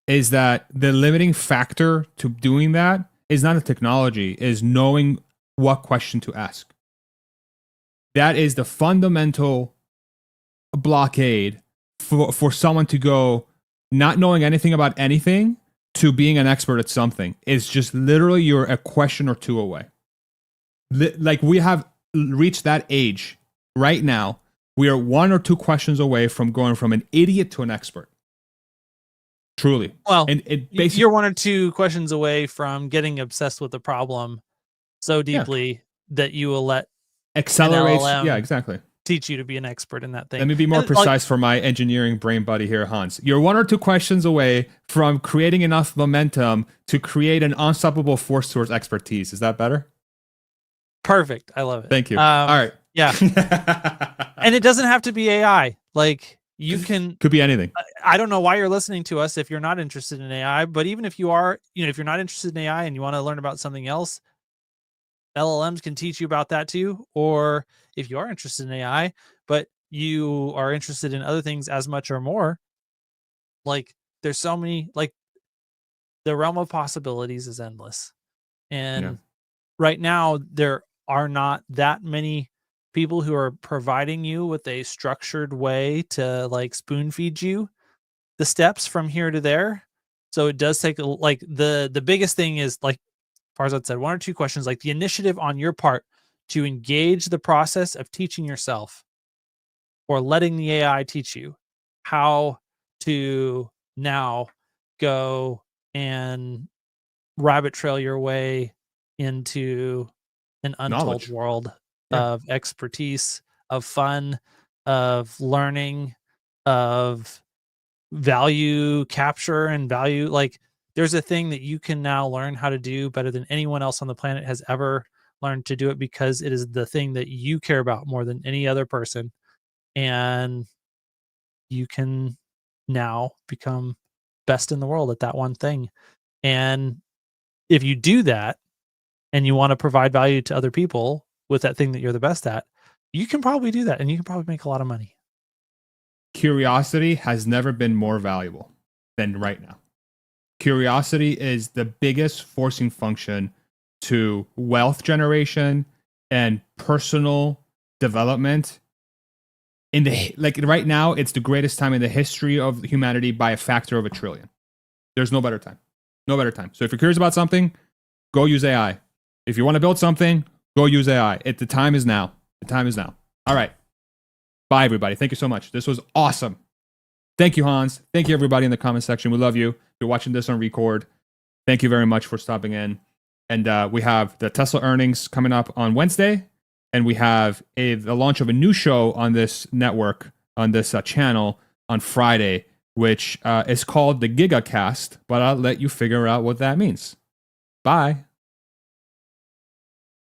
is that the limiting factor to doing that is not the technology, is knowing what question to ask. That is the fundamental blockade for someone to go not knowing anything about anything to being an expert at something. It's just literally you're a question or two away. like we have reached that age right now. We are 1 or 2 questions away from going from an idiot to an expert. Truly. Well, and it basically, you're 1 or 2 questions away from getting obsessed with the problem so deeply that you will let accelerates. an LLM Yeah, exactly. teach you to be an expert in that thing. Let me be more precise for my engineering brain buddy here, Hans. You're 1 or 2 questions away from creating enough momentum to create an unstoppable force towards expertise. Is that better? Perfect. I love it. Thank you. All right. Yeah. And it doesn't have to be AI. Like, you can could be anything. I don't know why you're listening to us if you're not interested in AI, but even if you are, if you're not interested in AI and you want to learn about something else, LLMs can teach you about that too. Or if you are interested in AI, but you are interested in other things as much or more, like, there's so many, like, the realm of possibilities is endless. And right now there are not that many people who are providing you with a structured way to, like, spoon feed you the steps from here to there. So it does take like the biggest thing is, like Farzad said, 1 or 2 questions, like the initiative on your part to engage the process of teaching yourself or letting the AI teach you how to now go and rabbit trail your way into an untold world of expertise, of fun, of learning, of value capture and value. Like, there's a thing that you can now learn how to do better than anyone else on the planet has ever learned to do it, because it is the thing that you care about more than any other person. And you can now become best in the world at that one thing. And if you do that and you want to provide value to other people with that thing that you're the best at, you can probably do that and you can probably make a lot of money. Curiosity has never been more valuable than right now. Curiosity is the biggest forcing function to wealth generation and personal development. In the, like, right now, it's the greatest time in the history of humanity by a factor of 1 trillion. There's no better time. No better time. So if you're curious about something, go use AI. If you want to build something, go use AI. The time is now. The time is now. All right. Bye, everybody. Thank you so much. This was awesome. Thank you, Hans. Thank you, everybody in the comment section. We love you. If you're watching this on record, thank you very much for stopping in. And we have the Tesla earnings coming up on Wednesday. And we have the launch of a new show on this network, on this channel on Friday, which is called the GigaCast. But I'll let you figure out what that means. Bye.